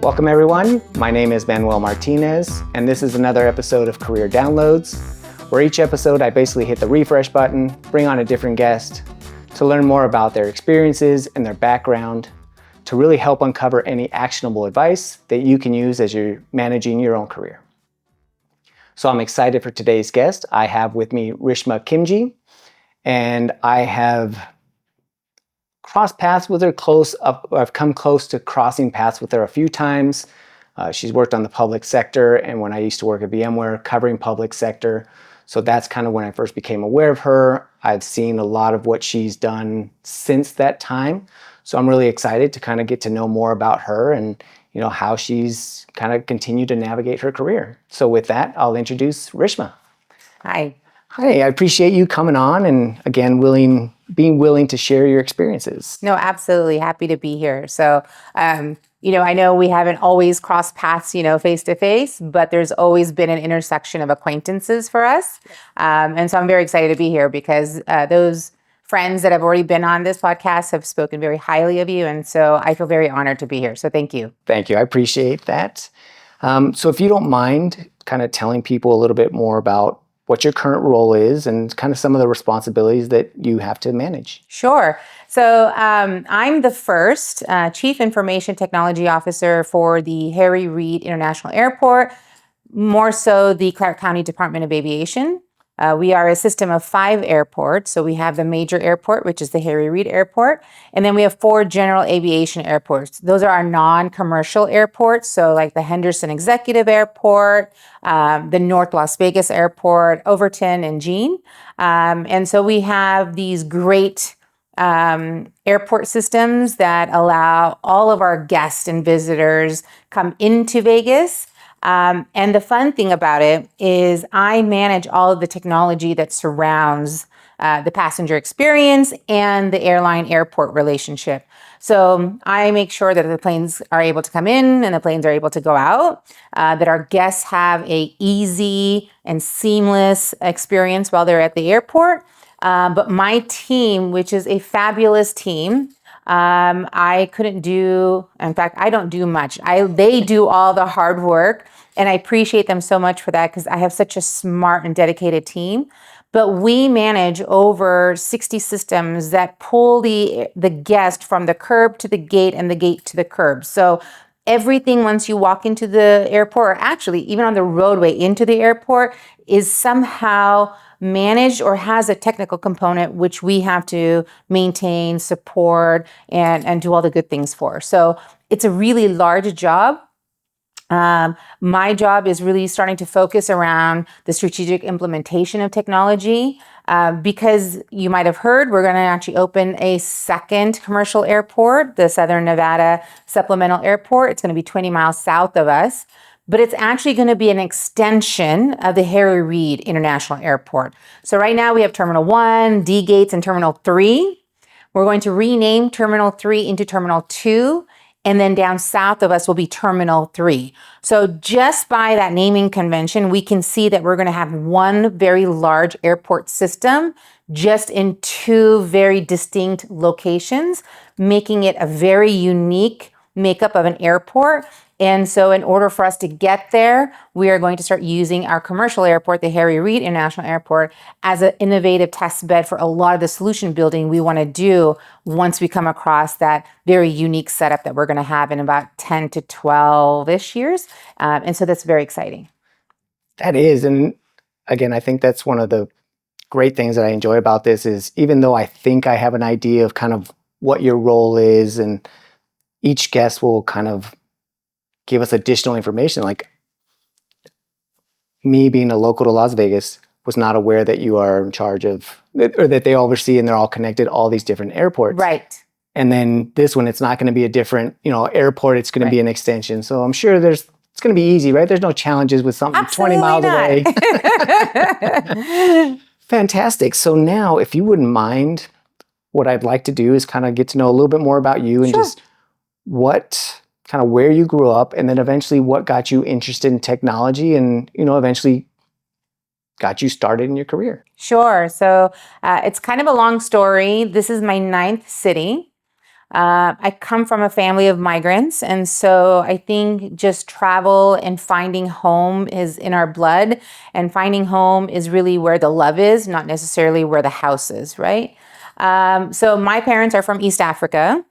Welcome everyone, my name is Manuel Martinez, and this is another episode of Career Downloads, where each episode I basically hit the refresh button, bring on a different guest to learn more about their experiences and their background, to really help uncover any actionable advice that you can use as you're managing your own career. So I'm excited for today's guest. I have with me Rishma Khimji, and I have crossed paths with her I've come close to crossing paths with her a few times. She's worked on the public sector, and when I used to work at VMware covering public sector, so that's kind of when I first became aware of her. I've seen a lot of what she's done since that time. So I'm really excited to kind of get to know more about her and how she's kind of continued to navigate her career. So with that, I'll introduce Rishma. Hi. Hi, I appreciate you coming on and again, being willing to share your experiences. No, absolutely. Happy to be here. So, I know we haven't always crossed paths, face to face, but there's always been an intersection of acquaintances for us. And so I'm very excited to be here because those friends that have already been on this podcast have spoken very highly of you. And so I feel very honored to be here. So thank you. Thank you. I appreciate that. So if you don't mind kind of telling people a little bit more about what your current role is and kind of some of the responsibilities that you have to manage. Sure. So I'm the first Chief Information Technology Officer for the Harry Reid International Airport, more so the Clark County Department of Aviation. We are a system of 5 airports. So we have the major airport, which is the Harry Reid Airport. And then we have 4 general aviation airports. Those are our non-commercial airports. So like the Henderson Executive Airport, the North Las Vegas Airport, Overton and Jean. And so we have these great airport systems that allow all of our guests and visitors come into Vegas. And the fun thing about it is I manage all of the technology that surrounds the passenger experience and the airline-airport relationship. So I make sure that the planes are able to come in and the planes are able to go out, that our guests have a easy and seamless experience while they're at the airport. But my team, which is a fabulous team, I couldn't do, in fact, I don't do much. They do all the hard work, and I appreciate them so much for that because I have such a smart and dedicated team. But we manage over 60 systems that pull the guest from the curb to the gate and the gate to the curb. So everything once you walk into the airport, or actually even on the roadway into the airport, is somehow managed or has a technical component which we have to maintain, support, and do all the good things for. So it's a really large job. My job is really starting to focus around the strategic implementation of technology because you might have heard we're going to actually open a second commercial airport, the Southern Nevada Supplemental Airport. It's going to be 20 miles south of us. But it's actually going to be an extension of the Harry Reid International Airport. So right now we have Terminal 1, D gates, and Terminal 3. We're going to rename Terminal 3 into Terminal 2, and then down south of us will be Terminal 3. So just by that naming convention, we can see that we're going to have one very large airport system just in 2 very distinct locations, making it a very unique makeup of an airport. And so in order for us to get there, we are going to start using our commercial airport, the Harry Reid International Airport, as an innovative test bed for a lot of the solution building we want to do once we come across that very unique setup that we're going to have in about 10 to 12-ish years. And so that's very exciting. That is. And again, I think that's one of the great things that I enjoy about this is even though I think I have an idea of kind of what your role is, and each guest will kind of give us additional information. Like me being a local to Las Vegas was not aware that you are in charge of, or that they oversee and they're all connected, all these different airports. Right. And then this one, it's not going to be a different, airport. It's going to be an extension. So I'm sure it's going to be easy, right? There's no challenges with something Absolutely 20 miles away. Fantastic. So now if you wouldn't mind, what I'd like to do is kind of get to know a little bit more about you and just kind of where you grew up, and then eventually what got you interested in technology and, eventually got you started in your career. Sure. So it's kind of a long story. This is my 9th city. I come from a family of migrants, and so I think just travel and finding home is in our blood, and finding home is really where the love is, not necessarily where the house is, right? So my parents are from East Africa.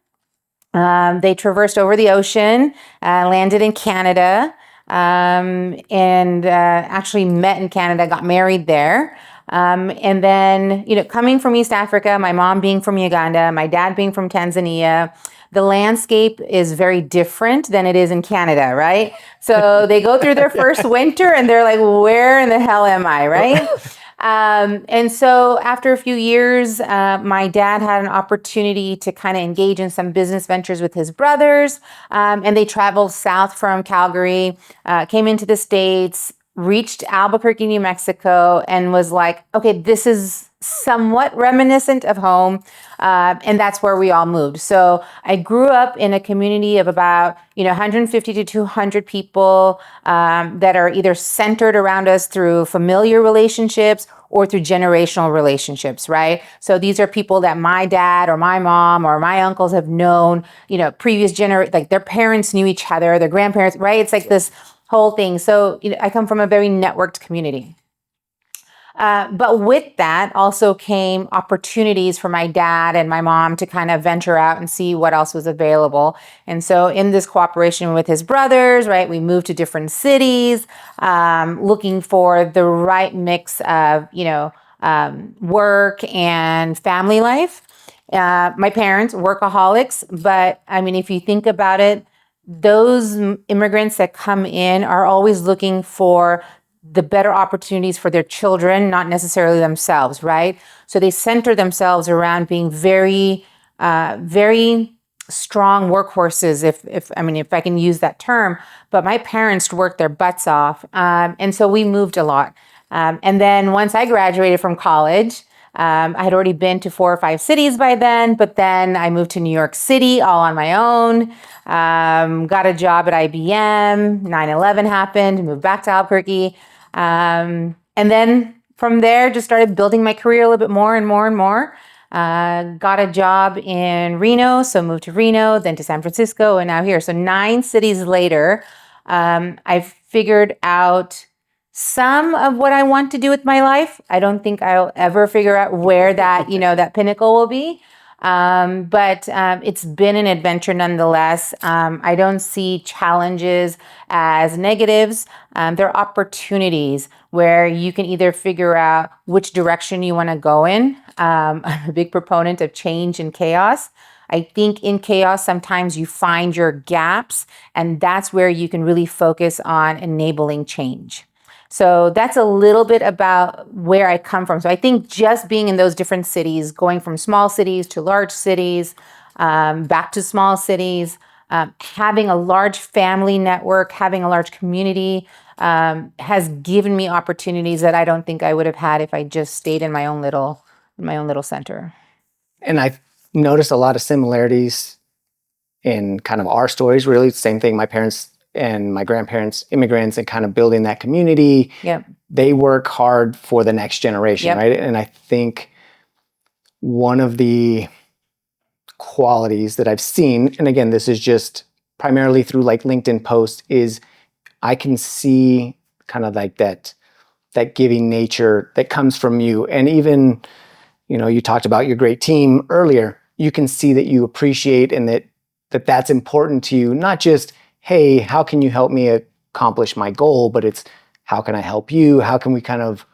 They traversed over the ocean, landed in Canada, and actually met in Canada, got married there. And then, coming from East Africa, my mom being from Uganda, my dad being from Tanzania, the landscape is very different than it is in Canada, right? So they go through their first winter and they're like, where in the hell am I, right? And so after a few years, my dad had an opportunity to kind of engage in some business ventures with his brothers. And they traveled south from Calgary, came into the States, reached Albuquerque, New Mexico, and was like, okay, this is somewhat reminiscent of home. And that's where we all moved. So I grew up in a community of about, 150 to 200 people that are either centered around us through familiar relationships or through generational relationships, right? So these are people that my dad or my mom or my uncles have known, previous like their parents knew each other, their grandparents, right? It's like this whole thing. So I come from a very networked community. But with that also came opportunities for my dad and my mom to kind of venture out and see what else was available. And so in this cooperation with his brothers, right, we moved to different cities, looking for the right mix of, work and family life. My parents, workaholics, but I mean, if you think about it, those immigrants that come in are always looking for the better opportunities for their children, not necessarily themselves, right? So they center themselves around being very, very strong workhorses, if I can use that term. But my parents worked their butts off, and so we moved a lot. And then once I graduated from college, I had already been to 4 or 5 cities by then, but then I moved to New York City all on my own, got a job at IBM, 9/11 happened, moved back to Albuquerque. And then from there, just started building my career a little bit more and more and more. Got a job in Reno, so moved to Reno, then to San Francisco, and now here. So 9 cities later, I've figured out some of what I want to do with my life. I don't think I'll ever figure out where that, that pinnacle will be. But it's been an adventure nonetheless. I don't see challenges as negatives. They're opportunities where you can either figure out which direction you want to go in. I'm a big proponent of change and chaos. I think in chaos, sometimes you find your gaps, and that's where you can really focus on enabling change. So that's a little bit about where I come from. So I think just being in those different cities, going from small cities to large cities, back to small cities, having a large family network, having a large community, has given me opportunities that I don't think I would have had if I just stayed in my own little center. And I noticed a lot of similarities in kind of our stories, really. Same thing, my parents and my grandparents, immigrants, and kind of building that community. Yep. They work hard for the next generation, Yep. right? And I think one of the qualities that I've seen, and again, this is just primarily through like LinkedIn posts, is I can see kind of like that giving nature that comes from you. And even, you talked about your great team earlier. You can see that you appreciate and that's important to you, not just, hey, how can you help me accomplish my goal? But it's, how can I help you? How can we kind of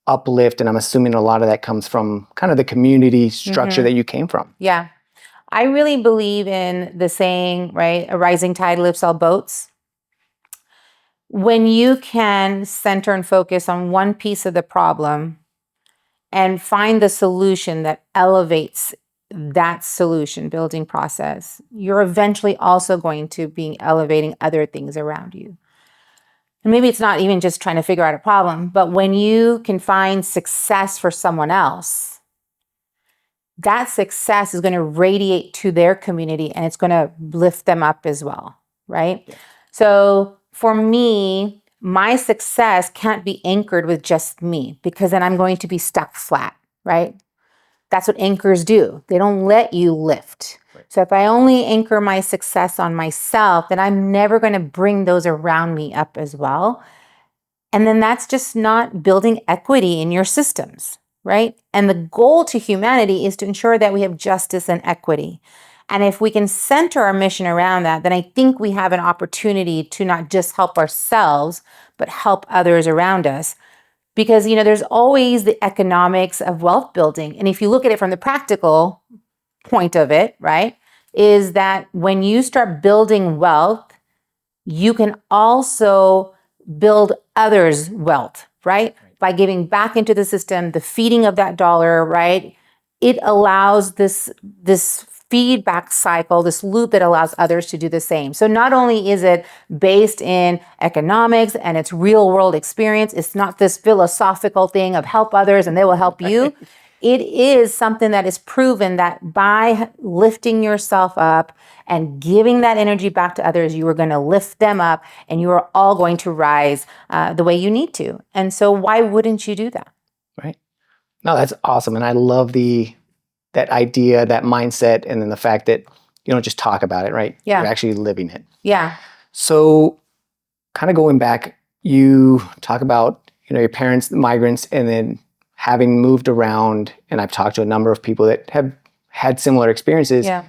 uplift? And I'm assuming a lot of that comes from kind of the community structure that you came from. Yeah. I really believe in the saying, right? A rising tide lifts all boats. When you can center and focus on one piece of the problem and find the solution that elevates that solution building process, you're eventually also going to be elevating other things around you. And maybe it's not even just trying to figure out a problem, but when you can find success for someone else, that success is going to radiate to their community and it's going to lift them up as well, right? Yeah. So for me, my success can't be anchored with just me, because then I'm going to be stuck flat, right? That's what anchors do. They don't let you lift. Right. So if I only anchor my success on myself, then I'm never going to bring those around me up as well. And then that's just not building equity in your systems, right? And the goal to humanity is to ensure that we have justice and equity. And if we can center our mission around that, then I think we have an opportunity to not just help ourselves, but help others around us. Because, there's always the economics of wealth building. And if you look at it from the practical point of it, right, is that when you start building wealth, you can also build others' wealth, right? By giving back into the system, the feeding of that dollar, right? It allows this feedback cycle, this loop that allows others to do the same. So not only is it based in economics and its real world experience, it's not this philosophical thing of help others and they will help you. It is something that is proven that by lifting yourself up and giving that energy back to others, you are going to lift them up and you are all going to rise the way you need to. And so why wouldn't you do that? Right. No, that's awesome. And I love that idea, that mindset, and then the fact that you don't just talk about it, right? Yeah. You're actually living it. Yeah. So kind of going back, you talk about, your parents, the migrants, and then having moved around, and I've talked to a number of people that have had similar experiences. Yeah.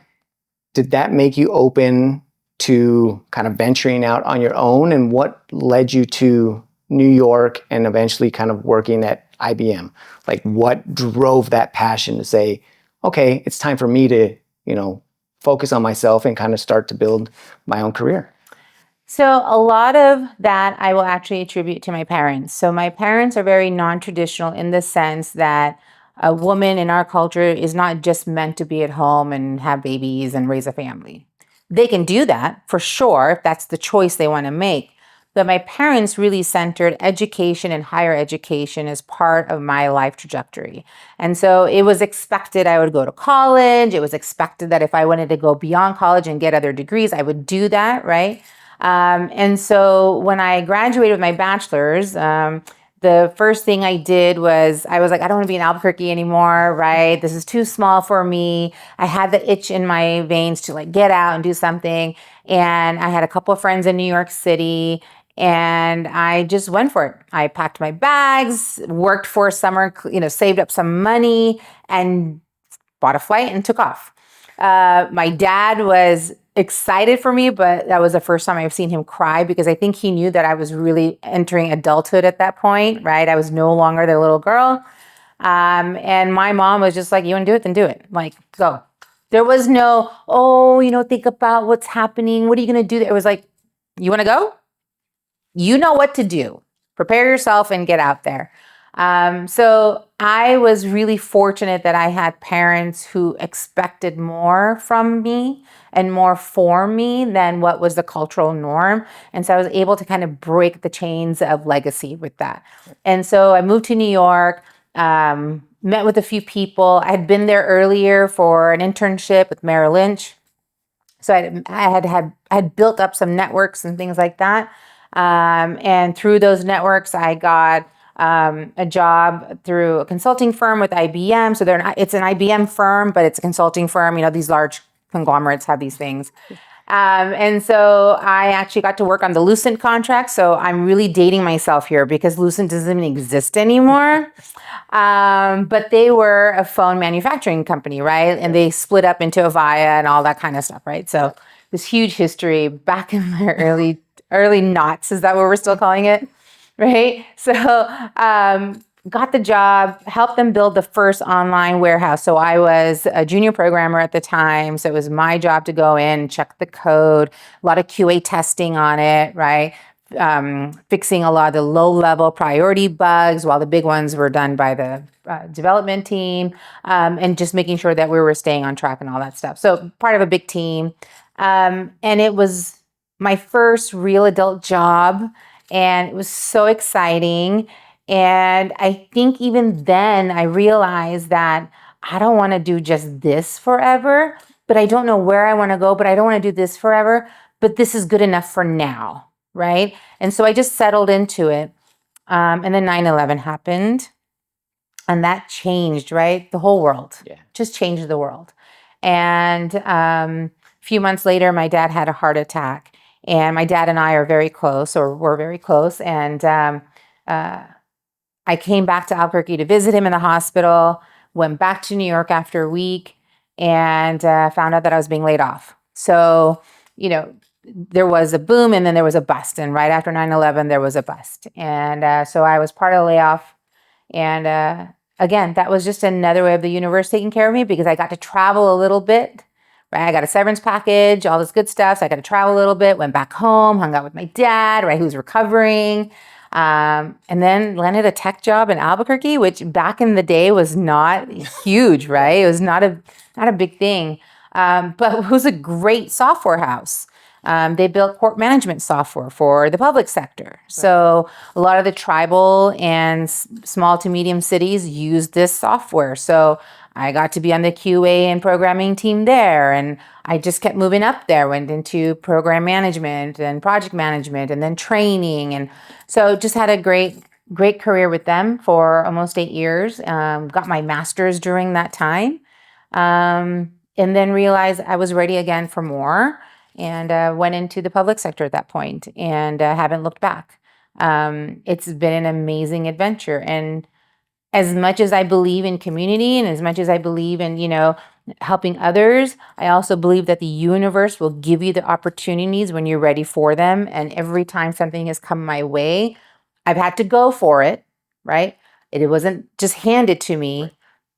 Did that make you open to kind of venturing out on your own? And what led you to New York and eventually kind of working at IBM? Like, what drove that passion to say, okay, it's time for me to, focus on myself and kind of start to build my own career? So a lot of that I will actually attribute to my parents. So my parents are very non-traditional in the sense that a woman in our culture is not just meant to be at home and have babies and raise a family. They can do that for sure if that's the choice they want to make. But my parents really centered education and higher education as part of my life trajectory. And so it was expected I would go to college. It was expected that if I wanted to go beyond college and get other degrees, I would do that, right? And so when I graduated with my bachelor's, the first thing I did was I was like, I don't want to be in Albuquerque anymore, right? This is too small for me. I had the itch in my veins to get out and do something. And I had a couple of friends in New York City and I just went for it. I packed my bags, worked for a summer, saved up some money and bought a flight and took off. My dad was excited for me, but that was the first time I've seen him cry because I think he knew that I was really entering adulthood at that point, right? I was no longer the little girl. And my mom was just like, you want to do it? Then do it. Go. There was no, think about what's happening. What are you going to do? It was like, you want to go? You know what to do. Prepare yourself and get out there. So I was really fortunate that I had parents who expected more from me and more for me than what was the cultural norm. And so I was able to kind of break the chains of legacy with that. And so I moved to New York, met with a few people. I had been there earlier for an internship with Merrill Lynch. So I had built up some networks and things like that. And through those networks, I got a job through a consulting firm with IBM. So it's an IBM firm, but it's a consulting firm. These large conglomerates have these things. And so I actually got to work on the Lucent contract. So I'm really dating myself here because Lucent doesn't even exist anymore. But they were a phone manufacturing company, right? And they split up into Avaya and all that kind of stuff, right? So this huge history back in the early knots. Is that what we're still calling it? Right? So got the job, helped them build the first online warehouse. So I was a junior programmer at the time. So it was my job to go in, check the code, a lot of QA testing on it, right? Fixing a lot of the low-level priority bugs while the big ones were done by the development team, and just making sure that we were staying on track and all that stuff. So part of a big team. And it was my first real adult job. And it was so exciting. And I think even then I realized that I don't want to do just this forever, but I don't know where I want to go, but I don't want to do this forever, but this is good enough for now, right? And so I just settled into it. And then 9/11 happened and that changed, right? The whole world, just changed the world. And a few months later, my dad had a heart attack. And my dad and I are very close, or were very close. And I came back to Albuquerque to visit him in the hospital, went back to New York after a week, and found out that I was being laid off. So, there was a boom and then there was a bust. And right after 9/11, there was a bust. And so I was part of the layoff. And again, that was just another way of the universe taking care of me, because I got to travel a little bit. Right, I got a severance package, all this good stuff. So I got to travel a little bit, went back home, hung out with my dad, right, who's recovering. And then landed a tech job in Albuquerque, which back in the day was not huge, right? It was not a big thing, but it was a great software house. They built court management software for the public sector. So a lot of the tribal and small to medium cities used this software. So I got to be on the QA and programming team there. And I just kept moving up there, went into program management and project management and then training. And so just had a great career with them for almost 8 years. Got my master's during that time. And then realized I was ready again for more, and went into the public sector at that point, and haven't looked back. It's been an amazing adventure. And as much as I believe in community and as much as I believe in, helping others, I also believe that the universe will give you the opportunities when you're ready for them. And every time something has come my way, I've had to go for it, right? It wasn't just handed to me,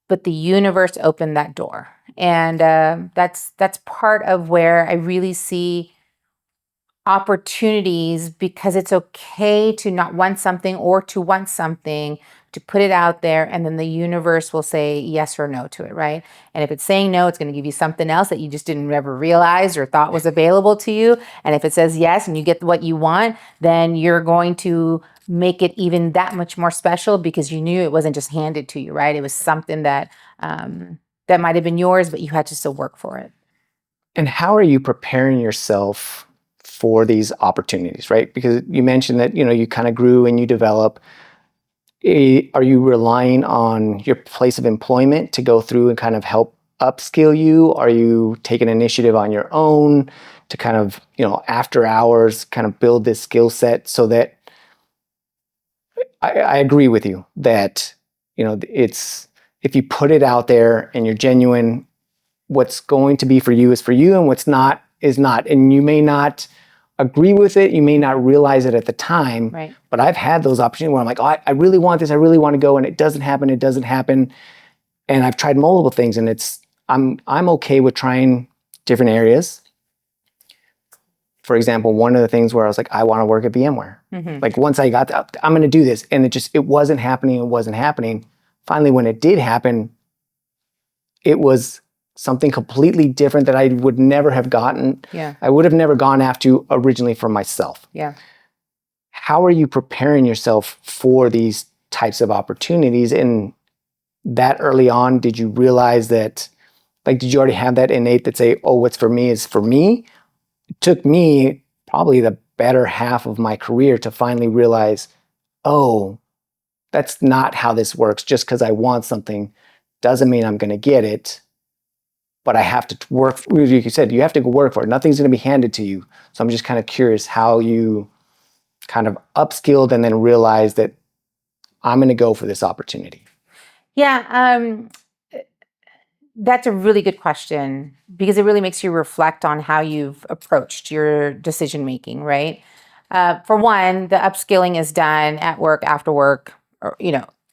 but the universe opened that door. And that's part of where I really see opportunities, because it's okay to not want something or to want something, to put it out there, and then the universe will say yes or no to it, right? And if it's saying no, it's going to give you something else that you just didn't ever realize or thought was available to you. And if it says yes and you get what you want, then you're going to make it even that much more special, because you knew it wasn't just handed to you, right? It was something that that might have been yours, but you had to still work for it. And how are you preparing yourself for these opportunities, right? Because you mentioned that, you kind of grew and you develop. Are you relying on your place of employment to go through and kind of help upskill you? Are you taking initiative on your own to kind of, after hours, kind of build this skill set so that I agree with you that, it's, if you put it out there and you're genuine, what's going to be for you is for you, and what's not is not. And you may not agree with it, you may not realize it at the time, right? But I've had those opportunities where I'm like, oh, I really want this, I really want to go, and it doesn't happen. And I've tried multiple things, and I'm okay with trying different areas. For example, one of the things where I was like, I want to work at VMware. Mm-hmm. Like once I got I'm going to do this, and it wasn't happening. Finally, when it did happen, it was something completely different that I would never have gotten. Yeah. I would have never gone after originally for myself. Yeah. How are you preparing yourself for these types of opportunities? And that early on, did you realize that, did you already have that innate that say, oh, what's for me is for me? It took me probably the better half of my career to finally realize, oh, that's not how this works. Just because I want something doesn't mean I'm going to get it. But I have to work, like you said, you have to go work for it. Nothing's going to be handed to you. So I'm just kind of curious how you kind of upskilled and then realized that I'm going to go for this opportunity. Yeah, that's a really good question, because it really makes you reflect on how you've approached your decision making, right? For one, the upskilling is done at work, after work, or,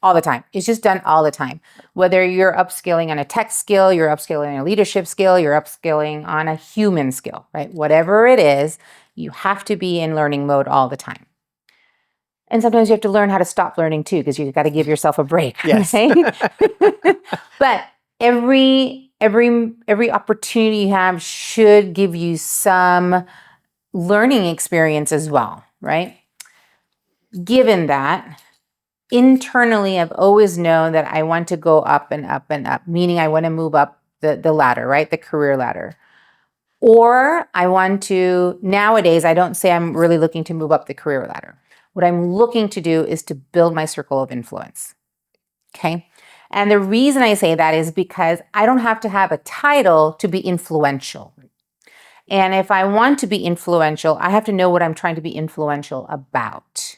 all the time. It's just done all the time. Whether you're upskilling on a tech skill, you're upskilling on a leadership skill, you're upskilling on a human skill, right? Whatever it is, you have to be in learning mode all the time. And sometimes you have to learn how to stop learning too, because you've got to give yourself a break. Yes. Right? But every opportunity you have should give you some learning experience as well, right? Given that, internally, I've always known that I want to go up and up and up, meaning I want to move up the ladder, right? The career ladder. Or I want to, nowadays, I don't say I'm really looking to move up the career ladder. What I'm looking to do is to build my circle of influence. Okay. And the reason I say that is because I don't have to have a title to be influential. And if I want to be influential, I have to know what I'm trying to be influential about.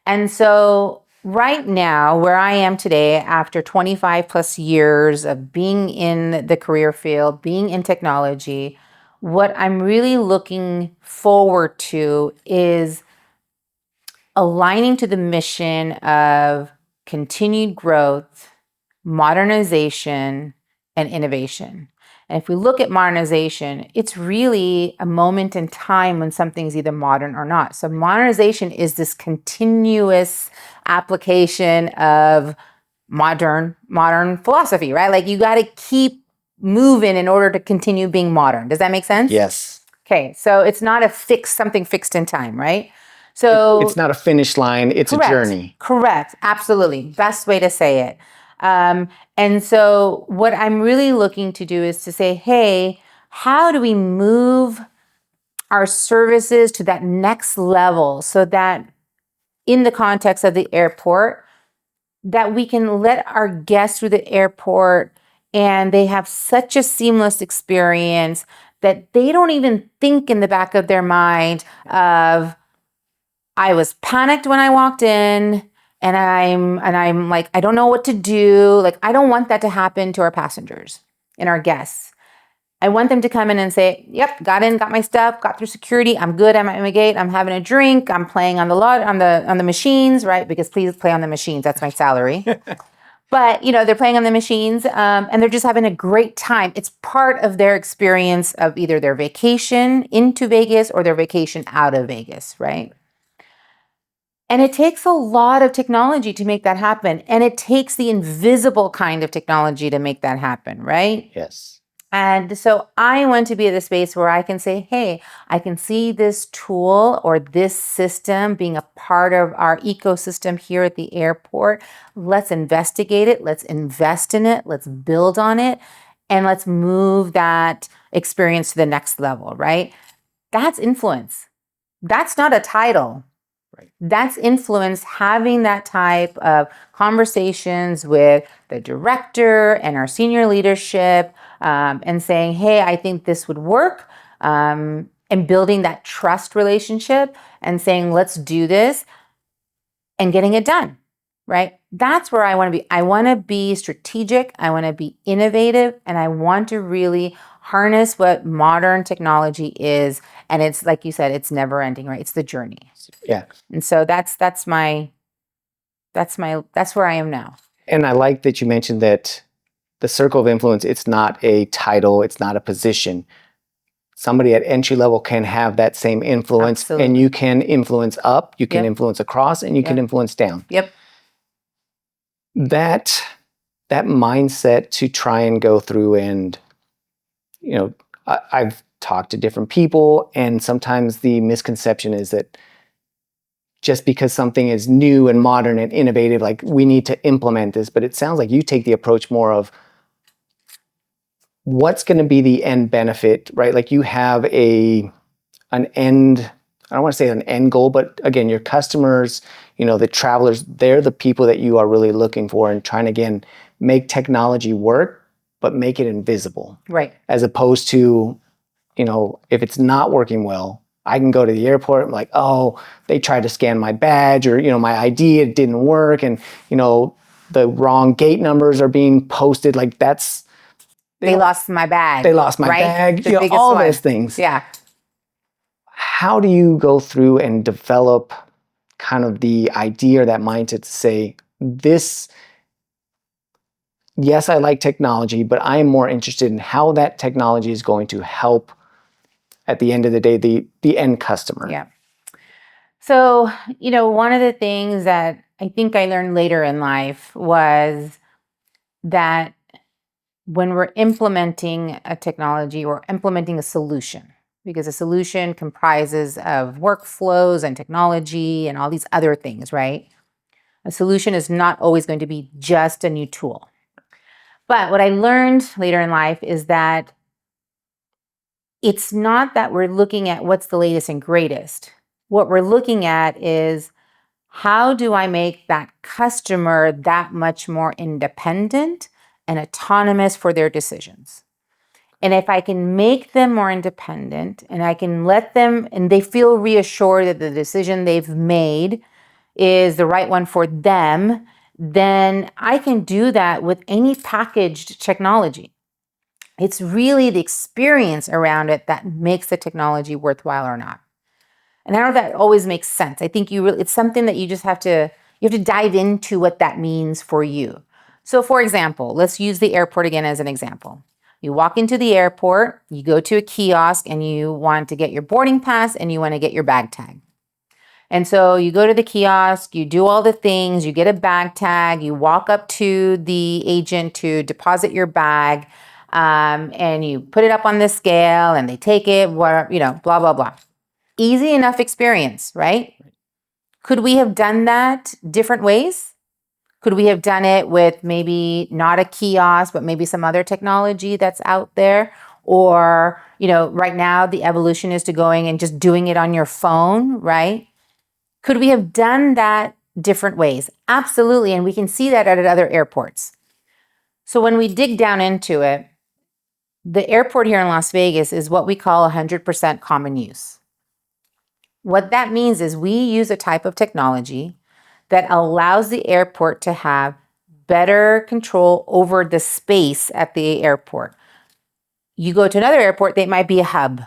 And so right now, where I am today, after 25 plus years of being in the career field, being in technology, what I'm really looking forward to is aligning to the mission of continued growth, modernization, and innovation. And if we look at modernization, it's really a moment in time when something's either modern or not. So modernization is this continuous application of modern philosophy, right? Like you got to keep moving in order to continue being modern. Does that make sense? Yes. Okay, so it's not something fixed in time, right? So it's not a finish line, it's correct, a journey. Correct, absolutely. Best way to say it. And so what I'm really looking to do is to say, hey, how do we move our services to that next level so that in the context of the airport, that we can let our guests through the airport and they have such a seamless experience that they don't even think in the back of their mind of, I was panicked when I walked in and I'm like, I don't know what to do. Like, I don't want that to happen to our passengers and our guests. I want them to come in and say, yep, got in, got my stuff, got through security. I'm good. I'm at my gate. I'm having a drink. I'm playing on the machines, right? Because please play on the machines. That's my salary. But, they're playing on the machines and they're just having a great time. It's part of their experience of either their vacation into Vegas or their vacation out of Vegas, right? And it takes a lot of technology to make that happen. And it takes the invisible kind of technology to make that happen, right? Yes. And so I want to be at the space where I can say, hey, I can see this tool or this system being a part of our ecosystem here at the airport. Let's investigate it. Let's invest in it. Let's build on it. And let's move that experience to the next level, right? That's influence. That's not a title. That's influence, having that type of conversations with the director and our senior leadership and saying, hey, I think this would work, and building that trust relationship and saying, let's do this and getting it done, right? That's where I want to be. I want to be strategic. I want to be innovative, and I want to really harness what modern technology is. And it's like you said, it's never ending, right? It's the journey. Yeah. And so that's where I am now. And I like that you mentioned that the circle of influence, it's not a title, it's not a position. Somebody at entry level can have that same influence. Absolutely. And you can influence up, you can influence across, and you can influence down. Yep. That mindset to try and go through and, I've talked to different people, and sometimes the misconception is that just because something is new and modern and innovative, like we need to implement this, but it sounds like you take the approach more of what's going to be the end benefit, right? Like you have an end, I don't want to say an end goal, but again, your customers, the travelers, they're the people that you are really looking for and trying to, again, make technology work, but make it invisible. Right. As opposed to, if it's not working well, I can go to the airport and like, oh, they tried to scan my badge or, my ID, it didn't work. And, the wrong gate numbers are being posted. Like they lost my bag. They lost my bag. All those things. Yeah. How do you go through and develop kind of the idea or that mindset to say this, yes, I like technology, but I am more interested in how that technology is going to help at the end of the day, the end customer. Yeah. So, one of the things that I think I learned later in life was that when we're implementing a technology or implementing a solution, because a solution comprises of workflows and technology and all these other things, right? A solution is not always going to be just a new tool. But what I learned later in life is that it's not that we're looking at what's the latest and greatest. What we're looking at is How do I make that customer that much more independent and autonomous for their decisions? And if I can make them more independent and I can let them, and they feel reassured that the decision they've made is the right one for them, then I can do that with any packaged technology. It's really the experience around it that makes the technology worthwhile or not. And I don't know if that always makes sense. I think it's something that you have to dive into what that means for you. So for example, let's use the airport again as an example. You walk into the airport, you go to a kiosk and you want to get your boarding pass and you want to get your bag tag. And so you go to the kiosk, you do all the things, you get a bag tag, you walk up to the agent to deposit your bag, and you put it up on the scale and they take it, blah, blah, blah. Easy enough experience, right? Could we have done that different ways? Could we have done it with maybe not a kiosk, but maybe some other technology that's out there? Or, right now the evolution is to going and just doing it on your phone, right? Could we have done that different ways? Absolutely. And we can see that at other airports. So when we dig down into it, the airport here in Las Vegas is what we call 100% common use. What that means is we use a type of technology that allows the airport to have better control over the space at the airport. You go to another airport, they might be a hub,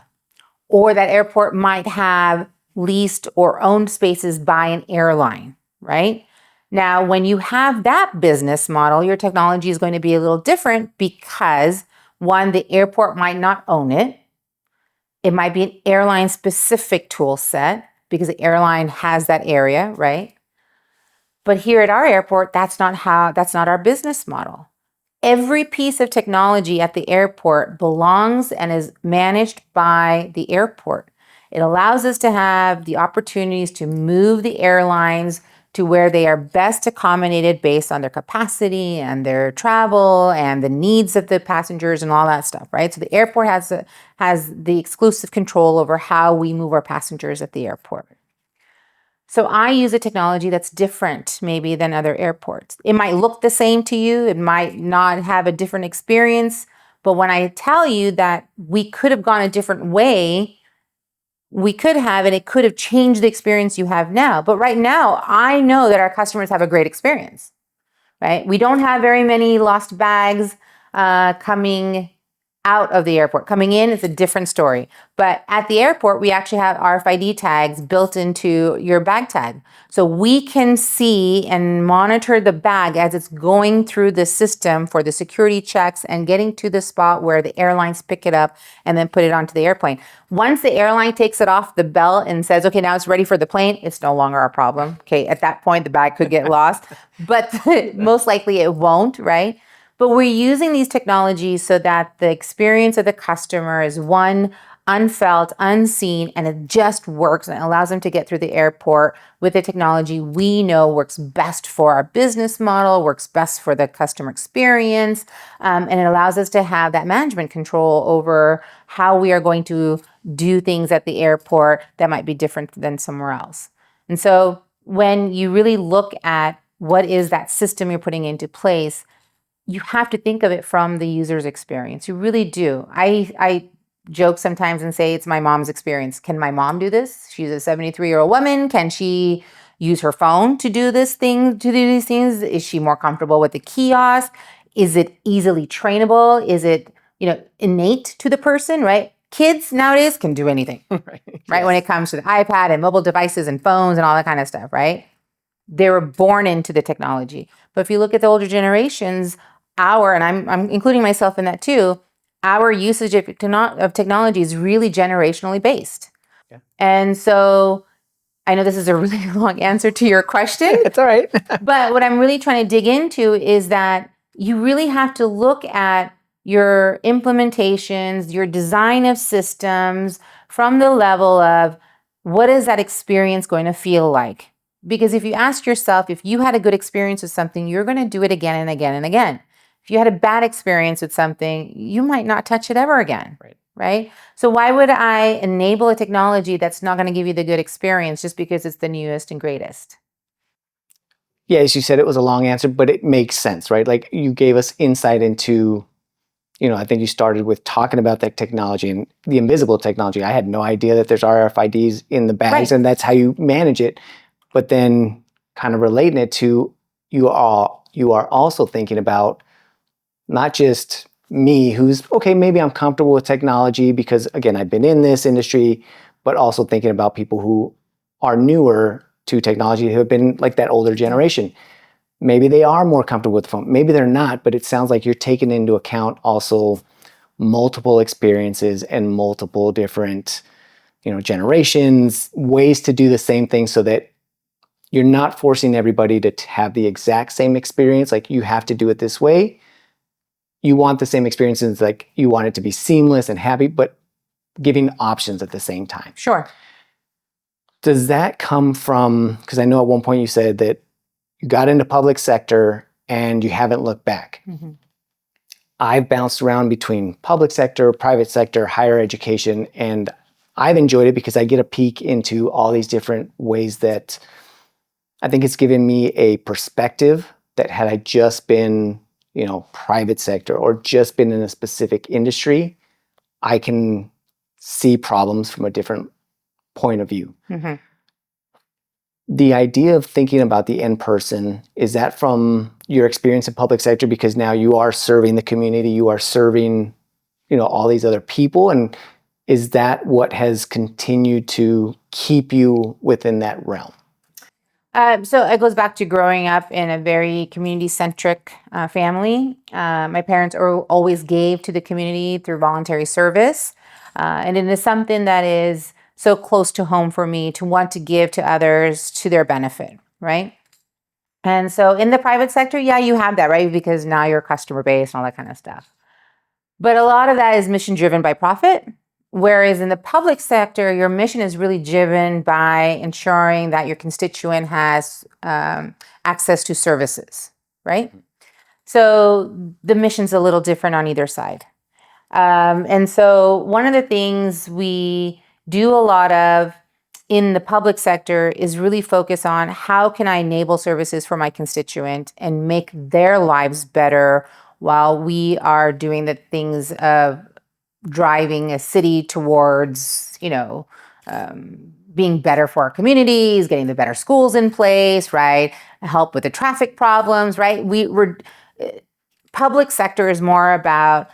or that airport might have leased or owned spaces by an airline, right? Now, when you have that business model, your technology is going to be a little different because, one, the airport might not own it. It might be an airline-specific tool set because the airline has that area, right? But here at our airport, that's not our business model. Every piece of technology at the airport belongs and is managed by the airport. It allows us to have the opportunities to move the airlines to where they are best accommodated based on their capacity and their travel and the needs of the passengers and all that stuff, right? So the airport has the exclusive control over how we move our passengers at the airport. So I use a technology that's different maybe than other airports. It might look the same to you. It might not have a different experience. But when I tell you that we could have gone a different way, we could have, and it could have changed the experience you have now. But right now, I know that our customers have a great experience, right? We don't have very many lost bags coming out of the airport. Coming in, it's a different story. But at the airport, we actually have RFID tags built into your bag tag. So we can see and monitor the bag as it's going through the system for the security checks and getting to the spot where the airlines pick it up and then put it onto the airplane. Once the airline takes it off the belt and says, okay, now it's ready for the plane, it's no longer our problem. Okay, at that point, the bag could get lost, but most likely it won't, right? But we're using these technologies so that the experience of the customer is, one, unfelt, unseen, and it just works and it allows them to get through the airport with the technology we know works best for our business model, works best for the customer experience, and it allows us to have that management control over how we are going to do things at the airport that might be different than somewhere else. And so when you really look at what is that system you're putting into place, you have to think of it from the user's experience. You really do. I joke sometimes and say it's my mom's experience. Can my mom do this? She's a 73-year-old woman. Can she use her phone to do these things? Is she more comfortable with the kiosk? Is it easily trainable? Is it, innate to the person, right? Kids nowadays can do anything, right? Yes. When it comes to the iPad and mobile devices and phones and all that kind of stuff, right? They were born into the technology. But if you look at the older generations, and I'm including myself in that too, our usage of technology is really generationally based. Yeah. And so I know this is a really long answer to your question. It's all right. But what I'm really trying to dig into is that you really have to look at your implementations, your design of systems from the level of what is that experience going to feel like? Because if you ask yourself, if you had a good experience with something, you're going to do it again and again and again. If you had a bad experience with something, you might not touch it ever again, right? So why would I enable a technology that's not going to give you the good experience just because it's the newest and greatest? Yeah, as you said, it was a long answer, but it makes sense, right? Like you gave us insight into, I think you started with talking about that technology and the invisible technology. I had no idea that there's RFIDs in the bags, Right. and that's how you manage it. But then kind of relating it to you are also thinking about not just me, who's okay, maybe I'm comfortable with technology because again, I've been in this industry, but also thinking about people who are newer to technology, who have been like that older generation. Maybe they are more comfortable with the phone. Maybe they're not, but it sounds like you're taking into account also multiple experiences and multiple different, generations, ways to do the same thing so that you're not forcing everybody to have the exact same experience. Like you have to do it this way. You want the same experiences, like you want it to be seamless and happy, but giving options at the same time. Sure. Does that come from, because I know at one point you said that you got into public sector and you haven't looked back. Mm-hmm. I've bounced around between public sector, private sector, higher education, and I've enjoyed it because I get a peek into all these different ways that I think it's given me a perspective that had I just been, private sector or just been in a specific industry, I can see problems from a different point of view. Mm-hmm. The idea of thinking about the end person, is that from your experience in public sector? Because now you are serving the community, you are serving, all these other people. And is that what has continued to keep you within that realm? So it goes back to growing up in a very community-centric family. My parents always gave to the community through voluntary service. And it is something that is so close to home for me to want to give to others to their benefit, right? And so in the private sector, yeah, you have that, right? Because now you're customer base and all that kind of stuff. But a lot of that is mission driven by profit. Whereas in the public sector, your mission is really driven by ensuring that your constituent has access to services, right? So the mission's a little different on either side. And so one of the things we do a lot of in the public sector is really focus on how can I enable services for my constituent and make their lives better while we are doing the things of driving a city towards, being better for our communities, getting the better schools in place, right? Help with the traffic problems, right? Public sector is more about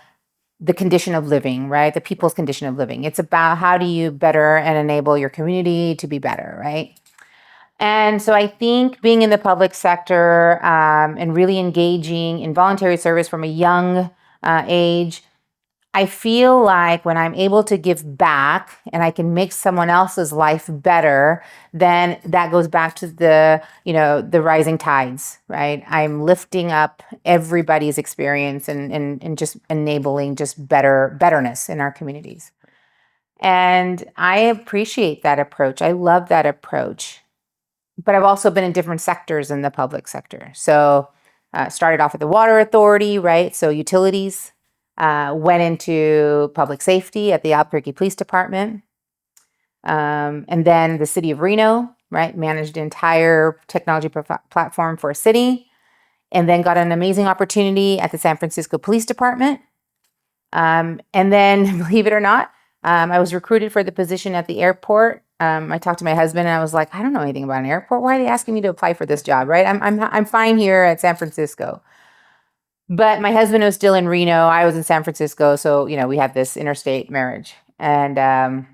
the condition of living, right? The people's condition of living. It's about how do you better and enable your community to be better, right? And so I think being in the public sector and really engaging in voluntary service from a young age, I feel like when I'm able to give back and I can make someone else's life better, then that goes back to the rising tides, right? I'm lifting up everybody's experience and just enabling just betterness in our communities. And I appreciate that approach. I love that approach. But I've also been in different sectors in the public sector. So started off at the water authority, right? So utilities. Went into public safety at the Albuquerque Police Department. And then the city of Reno, right? Managed the entire technology platform for a city. And then got an amazing opportunity at the San Francisco Police Department. And then, believe it or not, I was recruited for the position at the airport. I talked to my husband and I was like, I don't know anything about an airport. Why are they asking me to apply for this job, right? I'm fine here at San Francisco. But my husband was still in Reno. I was in San Francisco. So, we had this interstate marriage. And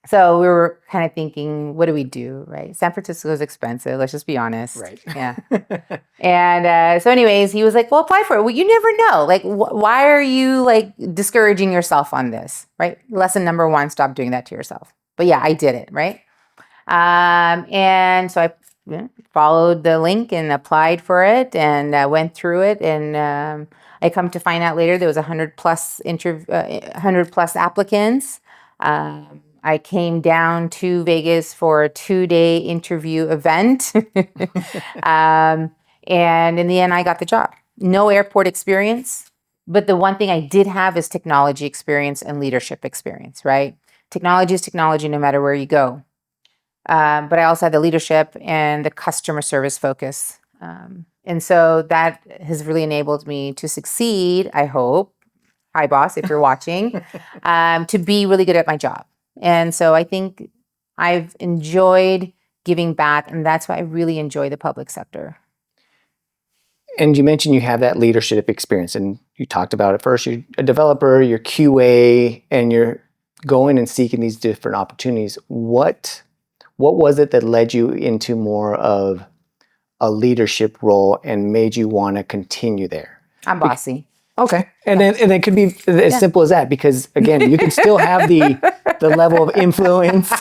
so we were kind of thinking, what do we do, right? San Francisco is expensive. Let's just be honest. Right. Yeah. And so anyways, he was like, well, apply for it. Well, you never know. Like, why are you like discouraging yourself on this, right? Lesson number 1, stop doing that to yourself. But yeah, I did it, right? And so I followed the link and applied for it and went through it. And I come to find out later there was 100 plus applicants. I came down to Vegas for a 2-day interview event. And in the end, I got the job. No airport experience. But the one thing I did have is technology experience and leadership experience, right? Technology is technology no matter where you go. But I also had the leadership and the customer service focus And so that has really enabled me to succeed, I hope. Hi, boss, if you're watching, to be really good at my job. And so I think I've enjoyed giving back, and that's why I really enjoy the public sector. And you mentioned you have that leadership experience, and you talked about it first. You're a developer, you're QA, and you're going and seeking these different opportunities. What was it that led you into more of a leadership role and made you want to continue there? I'm bossy. Okay, and then it could be as simple as that, because again, you can still have the level of influence,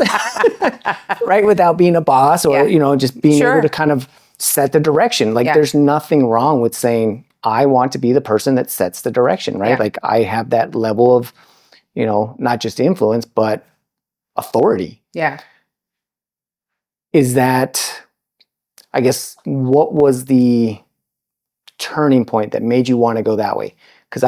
right, without being a boss or just being able to kind of set the direction. Like there's nothing wrong with saying, I want to be the person that sets the direction, right? Like I have that level of, not just influence, but authority. Yeah. Is that, I guess, what was the turning point that made you want to go that way? Because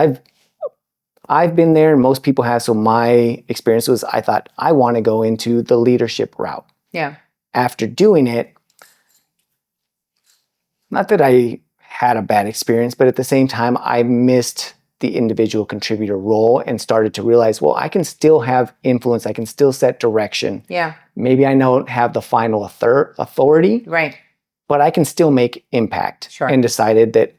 I've been there, and most people have. So my experience was, I thought, I want to go into the leadership route. Yeah. After doing it, not that I had a bad experience, but at the same time, I missed the individual contributor role and started to realize, well, I can still have influence. I can still set direction. Yeah. Maybe I don't have the final authority. Right. But I can still make impact. Sure. And decided that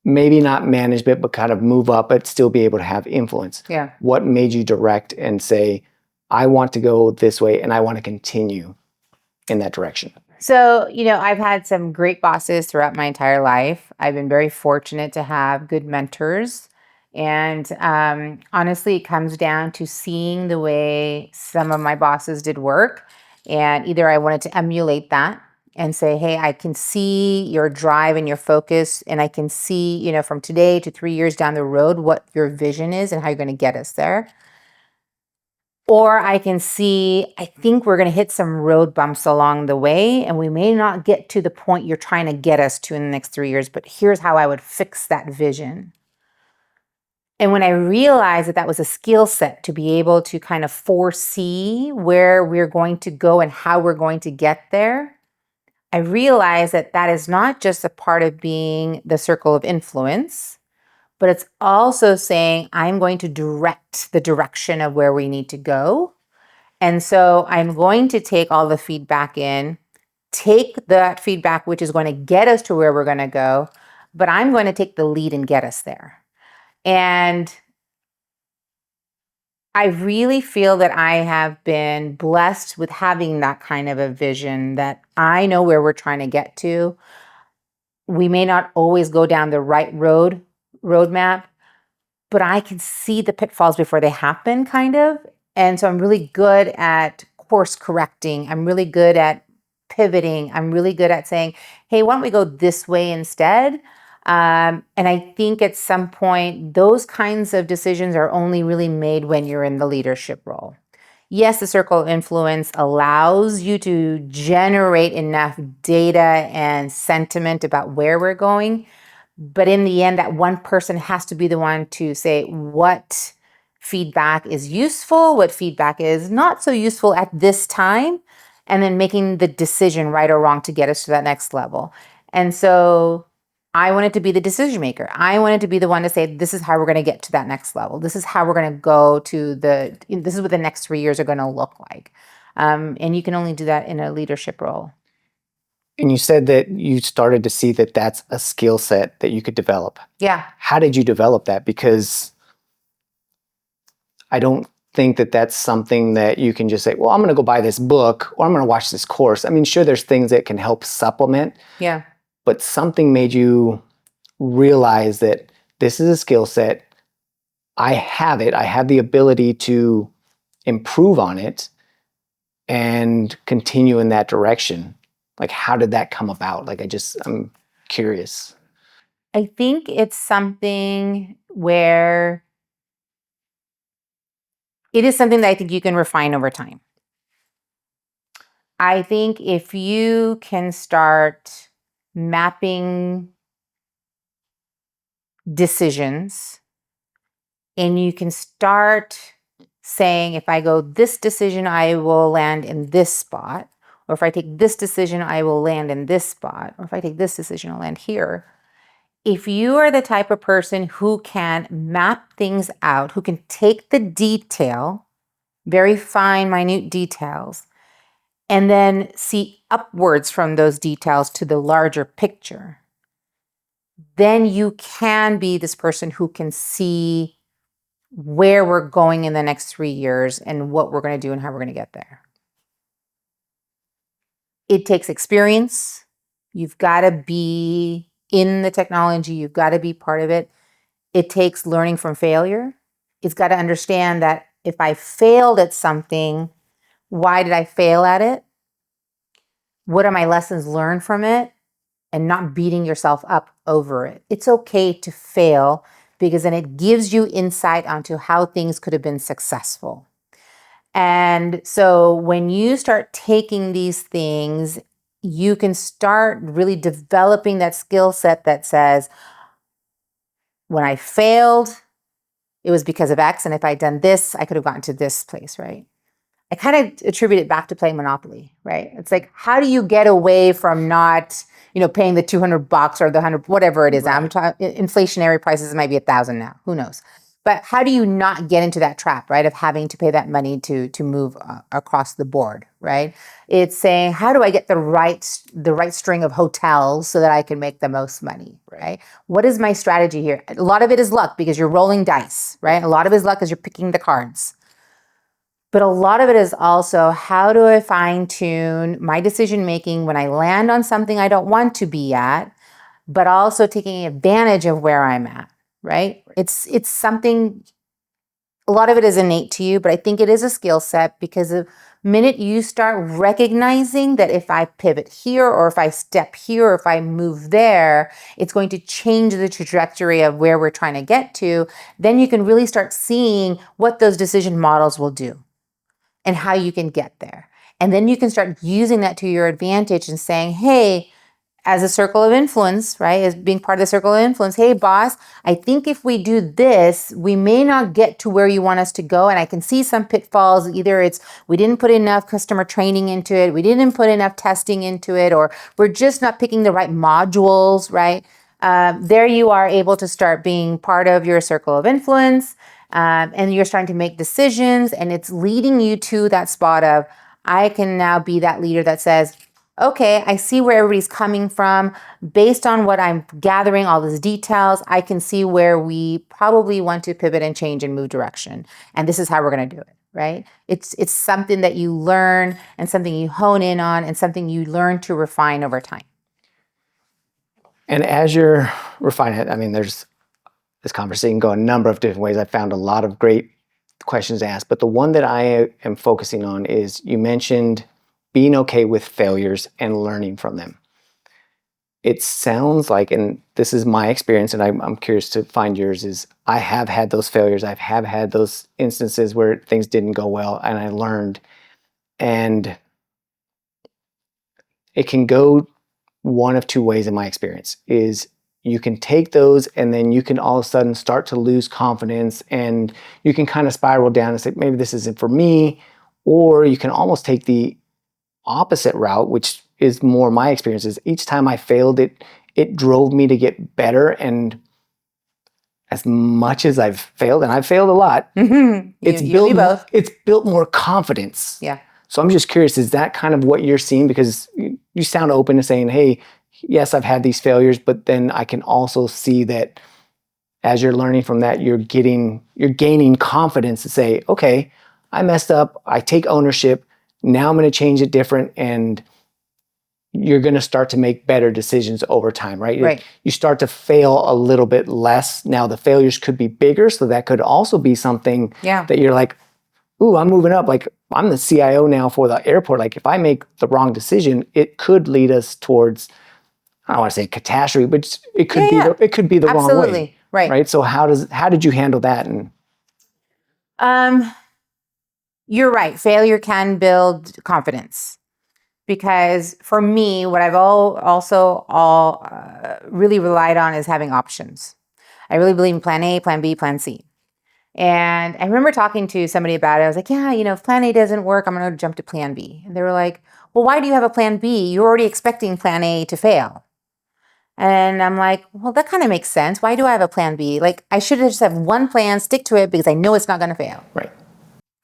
maybe not management, but kind of move up, but still be able to have influence. Yeah. What made you direct and say, I want to go this way and I want to continue in that direction? So, I've had some great bosses throughout my entire life. I've been very fortunate to have good mentors. And honestly, it comes down to seeing the way some of my bosses did work. And either I wanted to emulate that and say, hey, I can see your drive and your focus, and I can see, from today to 3 years down the road, what your vision is and how you're going to get us there. Or I can see, I think we're going to hit some road bumps along the way, and we may not get to the point you're trying to get us to in the next 3 years, but here's how I would fix that vision. And when I realized that that was a skill set to be able to kind of foresee where we're going to go and how we're going to get there, I realized that that is not just a part of being the circle of influence, but it's also saying, I'm going to direct the direction of where we need to go. And so I'm going to take all the feedback in, take that feedback, which is going to get us to where we're going to go, but I'm going to take the lead and get us there. And I really feel that I have been blessed with having that kind of a vision, that I know where we're trying to get to. We may not always go down the right roadmap, but I can see the pitfalls before they happen, kind of. And so I'm really good at course correcting. I'm really good at pivoting. I'm really good at saying, hey, why don't we go this way instead? And I think at some point, those kinds of decisions are only really made when you're in the leadership role. Yes, the circle of influence allows you to generate enough data and sentiment about where we're going. But in the end, that one person has to be the one to say what feedback is useful, what feedback is not so useful at this time, and then making the decision, right or wrong, to get us to that next level. And so I wanted to be the decision maker. I wanted to be the one to say, this is how we're going to get to that next level. This is how we're going to go to this is what the next 3 years are going to look like. And you can only do that in a leadership role. And you said that you started to see that that's a skill set that you could develop. Yeah. How did you develop that? Because I don't think that that's something that you can just say, well, I'm going to go buy this book or I'm going to watch this course. I mean, sure, there's things that can help supplement. Yeah. But something made you realize that this is a skill set. I have it. I have the ability to improve on it and continue in that direction. Like, how did that come about? Like, I'm curious. I think it's something where it is something that I think you can refine over time. I think if you can start mapping decisions and you can start saying, if I go this decision, I will land in this spot, or if I take this decision, I will land in this spot, or if I take this decision, I'll land here. If you are the type of person who can map things out, who can take the detail, very fine, minute details, and then see upwards from those details to the larger picture, then you can be this person who can see where we're going in the next 3 years and what we're going to do and how we're going to get there. It takes experience. You've got to be in the technology. You've got to be part of it. It takes learning from failure. It's got to understand that if I failed at something, why did I fail at it? What are my lessons learned from it? And not beating yourself up over it. It's okay to fail because then it gives you insight onto how things could have been successful. And so when you start taking these things, you can start really developing that skill set that says, when I failed, it was because of X. And if I'd done this, I could have gotten to this place, right? I kind of attribute it back to playing Monopoly, right? It's like, how do you get away from not, paying the $200 or the 100, whatever it is? Right. I'm talking inflationary prices, might be 1,000 now, who knows? But how do you not get into that trap, right? Of having to pay that money to move across the board, right? It's saying, how do I get the right string of hotels so that I can make the most money, right? What is my strategy here? A lot of it is luck because you're rolling dice, right? A lot of it is luck because you're picking the cards. But a lot of it is also, how do I fine tune my decision making when I land on something I don't want to be at, but also taking advantage of where I'm at, right? It's something, a lot of it is innate to you, but I think it is a skill set because the minute you start recognizing that if I pivot here or if I step here or if I move there, it's going to change the trajectory of where we're trying to get to, then you can really start seeing what those decision models will do and how you can get there. And then you can start using that to your advantage and saying, hey, as a circle of influence, right? As being part of the circle of influence, hey, boss, I think if we do this, we may not get to where you want us to go. And I can see some pitfalls. Either it's we didn't put enough customer training into it, we didn't put enough testing into it, or we're just not picking the right modules, right? There you are able to start being part of your circle of influence. And you're starting to make decisions, and it's leading you to that spot of, I can now be that leader that says, okay, I see where everybody's coming from. Based on what I'm gathering, all these details, I can see where we probably want to pivot and change and move direction. And this is how we're going to do it, right? It's something that you learn and something you hone in on and something you learn to refine over time. And as you're refining it, I mean, there's this conversation go a number of different ways. I found a lot of great questions asked, but the one that I am focusing on is you mentioned being okay with failures and learning from them. It sounds like, and this is my experience, and I'm curious to find yours, is I have had those failures. I have had those instances where things didn't go well and I learned. And it can go one of two ways in my experience is you can take those and then you can all of a sudden start to lose confidence and you can kind of spiral down and say, maybe this isn't for me. Or you can almost take the opposite route, which is more my experience, is each time I failed, it drove me to get better. And as much as I've failed, and I've failed a lot, it's built more confidence. Yeah. So I'm just curious, is that kind of what you're seeing? Because you sound open to saying, hey, yes, I've had these failures, but then I can also see that as you're learning from that, you're gaining confidence to say, okay, I messed up, I take ownership, now I'm going to change it different, and you're going to start to make better decisions over time, right? Right. You start to fail a little bit less. Now the failures could be bigger, so that could also be something that you're like, ooh, I'm moving up. Like, I'm the CIO now for the airport. Like, if I make the wrong decision, it could lead us towards, I don't want to say catastrophe, but it could be the wrong way. Right. So how did you handle that? And you're right. Failure can build confidence. Because for me, what I've also really relied on is having options. I really believe in plan A, plan B, plan C. And I remember talking to somebody about it. I was like, yeah, if plan A doesn't work, I'm going to jump to plan B. And they were like, well, why do you have a plan B? You're already expecting plan A to fail. And I'm like, well, that kind of makes sense. Why do I have a plan B? Like, I should just have one plan, stick to it because I know it's not going to fail. Right.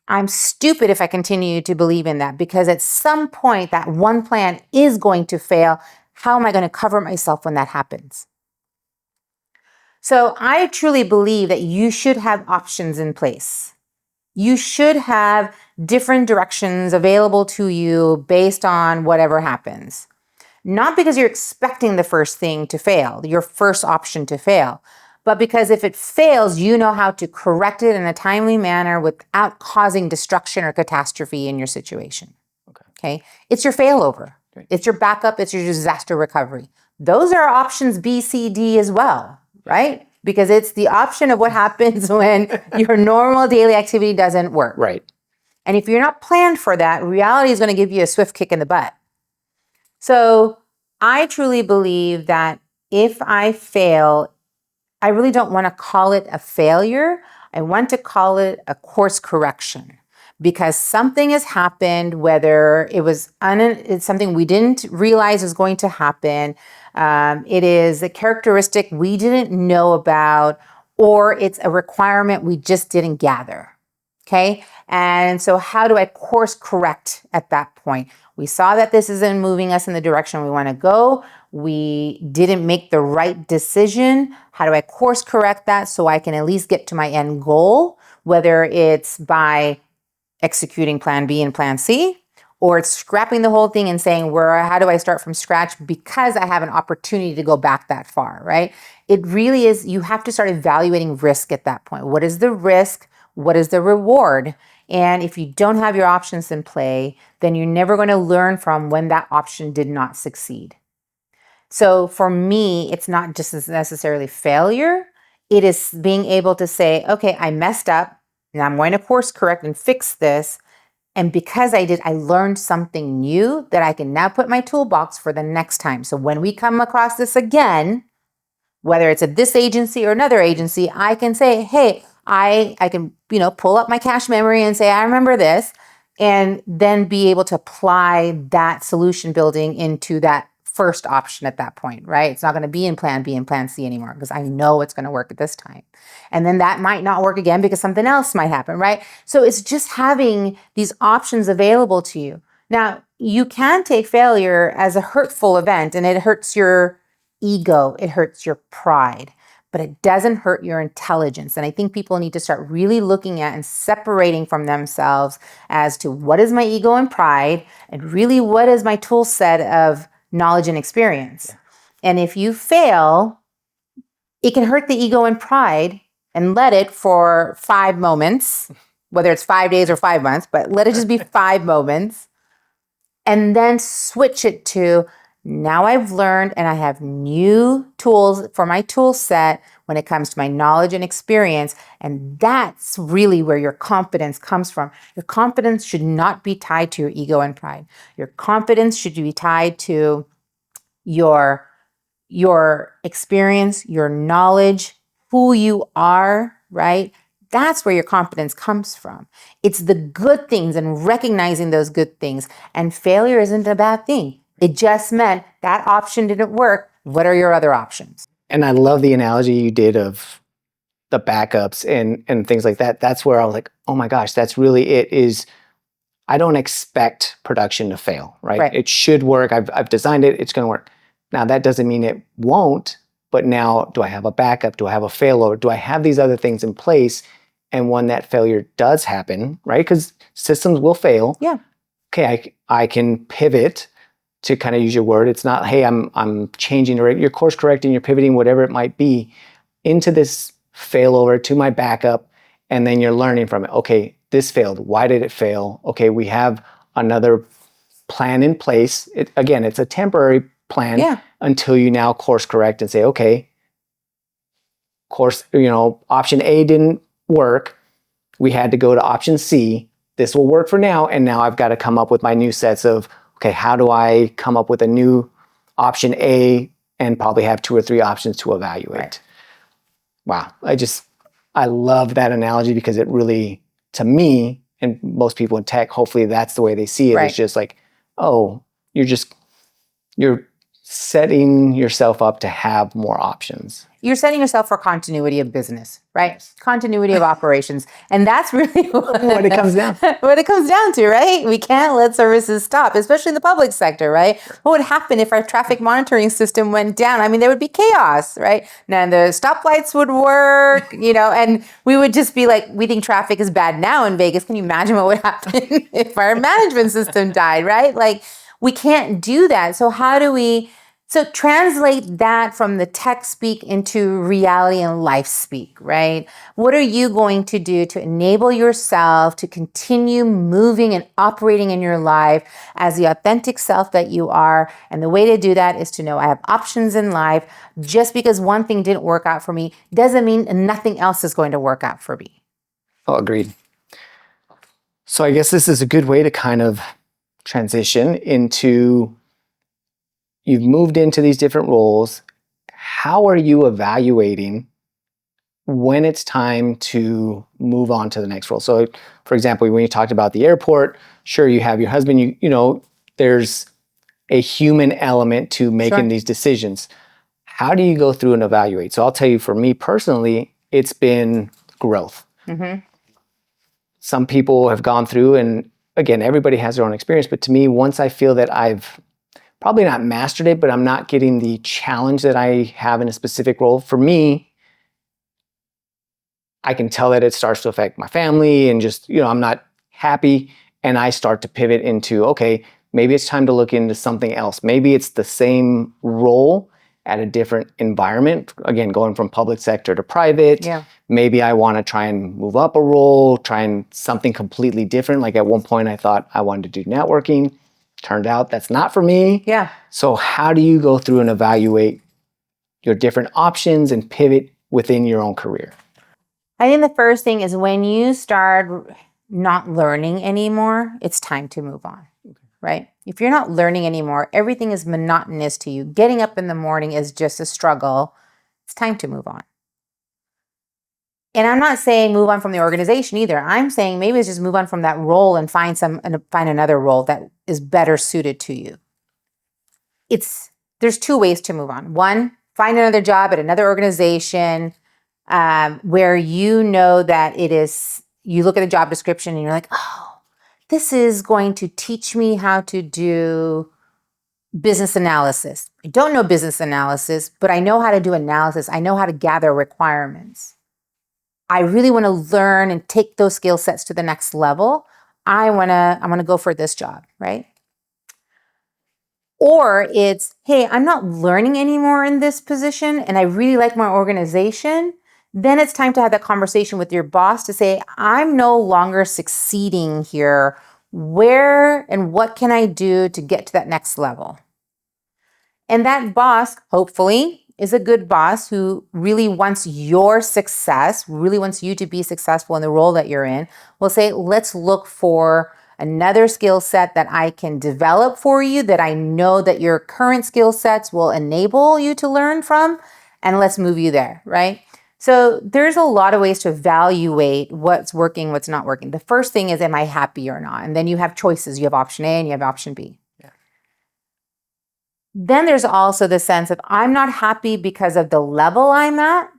I'm stupid if I continue to believe in that, because at some point that one plan is going to fail. How am I going to cover myself when that happens? So I truly believe that you should have options in place. You should have different directions available to you based on whatever happens. Not because you're expecting the first thing to fail, your first option to fail, but because if it fails, you know how to correct it in a timely manner without causing destruction or catastrophe in your situation. Okay? It's your failover. Okay. It's your backup. It's your disaster recovery. Those are options B, C, D as well, right? Because it's the option of what happens when your normal daily activity doesn't work. Right. And if you're not planned for that, reality is going to give you a swift kick in the butt. So I truly believe that if I fail, I really don't want to call it a failure. I want to call it a course correction, because something has happened, whether it was it's something we didn't realize was going to happen. It is a characteristic we didn't know about, or it's a requirement we just didn't gather. Okay. And so how do I course correct at that point? We saw that this isn't moving us in the direction we want to go. We didn't make the right decision. How do I course correct that so I can at least get to my end goal, whether it's by executing plan B and plan C, or it's scrapping the whole thing and saying, how do I start from scratch because I have an opportunity to go back that far, right? It really is, you have to start evaluating risk at that point. What is the risk? What is the reward? And if you don't have your options in play, then you're never going to learn from when that option did not succeed. So for me, it's not just necessarily failure. It is being able to say, okay, I messed up and I'm going to course correct and fix this. And because I did, I learned something new that I can now put in my toolbox for the next time. So when we come across this again, whether it's at this agency or another agency, I can say, hey, I can, pull up my cache memory and say, I remember this, and then be able to apply that solution building into that first option at that point, right? It's not going to be in plan B and plan C anymore because I know it's going to work at this time. And then that might not work again because something else might happen, right? So it's just having these options available to you. Now, you can take failure as a hurtful event, and it hurts your ego, it hurts your pride, but it doesn't hurt your intelligence. And I think people need to start really looking at and separating from themselves as to what is my ego and pride, and really what is my tool set of knowledge and experience. Yeah. And if you fail, it can hurt the ego and pride, and let it for 5 moments, whether it's 5 days or 5 months, but let it just be 5 moments, and then switch it to, now I've learned and I have new tools for my tool set when it comes to my knowledge and experience. And that's really where your confidence comes from. Your confidence should not be tied to your ego and pride. Your confidence should be tied to your experience, your knowledge, who you are, right? That's where your confidence comes from. It's the good things and recognizing those good things. And failure isn't a bad thing. It just meant that option didn't work. What are your other options? And I love the analogy you did of the backups and things like that. That's where I was like, oh my gosh, that's really it. Is I don't expect production to fail, right? It should work. I've designed it. It's going to work. Now, that doesn't mean it won't, but now do I have a backup? Do I have a failover? Do I have these other things in place? And when that failure does happen, right? Because systems will fail. Yeah. Okay, I can pivot, to kind of use your word. It's not, hey, I'm changing, you're course correcting, you're pivoting, whatever it might be, into this failover to my backup, and then you're learning from it. Okay, this failed. Why did it fail? Okay, we have another plan in place. Again, it's a temporary plan until you now course correct and say, okay, option A didn't work. We had to go to option C. This will work for now, and now I've got to come up with my new sets of, okay, how do I come up with a new option A and probably have 2 or 3 options to evaluate? Right. Wow. I love that analogy because it really, to me, and most people in tech, hopefully that's the way they see it. Right. It's just like, oh, you're setting yourself up to have more options. You're setting yourself for continuity of business, right? Continuity of operations. And that's really What it comes down. what it comes down to, right? We can't let services stop, especially in the public sector, right? What would happen if our traffic monitoring system went down? I mean, there would be chaos, right? Now the stoplights would work, and we would just be like, we think traffic is bad now in Vegas. Can you imagine what would happen if our management system died, right? Like, we can't do that. So so translate that from the tech speak into reality and life speak, right? What are you going to do to enable yourself to continue moving and operating in your life as the authentic self that you are? And the way to do that is to know I have options in life. Just because one thing didn't work out for me doesn't mean nothing else is going to work out for me. Oh, agreed. So I guess this is a good way to kind of transition into, you've moved into these different roles. How are you evaluating when it's time to move on to the next role? So, for example, when you talked about the airport, sure, you have your husband, there's a human element to making these decisions. How do you go through and evaluate? So I'll tell you, for me personally, it's been growth. Mm-hmm. Some people have gone through, and again, everybody has their own experience, but to me, once I feel that I've probably not mastered it, but I'm not getting the challenge that I have in a specific role, for me, I can tell that it starts to affect my family and just, I'm not happy, and I start to pivot into, okay, maybe it's time to look into something else. Maybe it's the same role at a different environment. Again, going from public sector to private. Yeah. Maybe I want to try and move up a role, something completely different. Like at one point I thought I wanted to do networking. Turned out that's not for me. Yeah. So how do you go through and evaluate your different options and pivot within your own career? I think the first thing is when you start not learning anymore, it's time to move on. Right? If you're not learning anymore, everything is monotonous to you. Getting up in the morning is just a struggle. It's time to move on. And I'm not saying move on from the organization either. I'm saying maybe it's just move on from that role and find another role that is better suited to you. There's two ways to move on. One, find another job at another organization where you know that you look at the job description and you're like, oh, this is going to teach me how to do business analysis. I don't know business analysis, but I know how to do analysis. I know how to gather requirements. I really want to learn and take those skill sets to the next level. I want to go for this job, right? Or it's, hey, I'm not learning anymore in this position and I really like my organization. Then it's time to have that conversation with your boss to say, I'm no longer succeeding here. Where and what can I do to get to that next level? And that boss, hopefully, is a good boss who really wants your success, really wants you to be successful in the role that you're in. Will say, let's look for another skill set that I can develop for you, that I know that your current skill sets will enable you to learn from, and let's move you there, right? So there's a lot of ways to evaluate what's working, what's not working. The first thing is, am I happy or not? And then you have choices. You have option A and you have option B. Yeah. Then there's also the sense of, I'm not happy because of the level I'm at.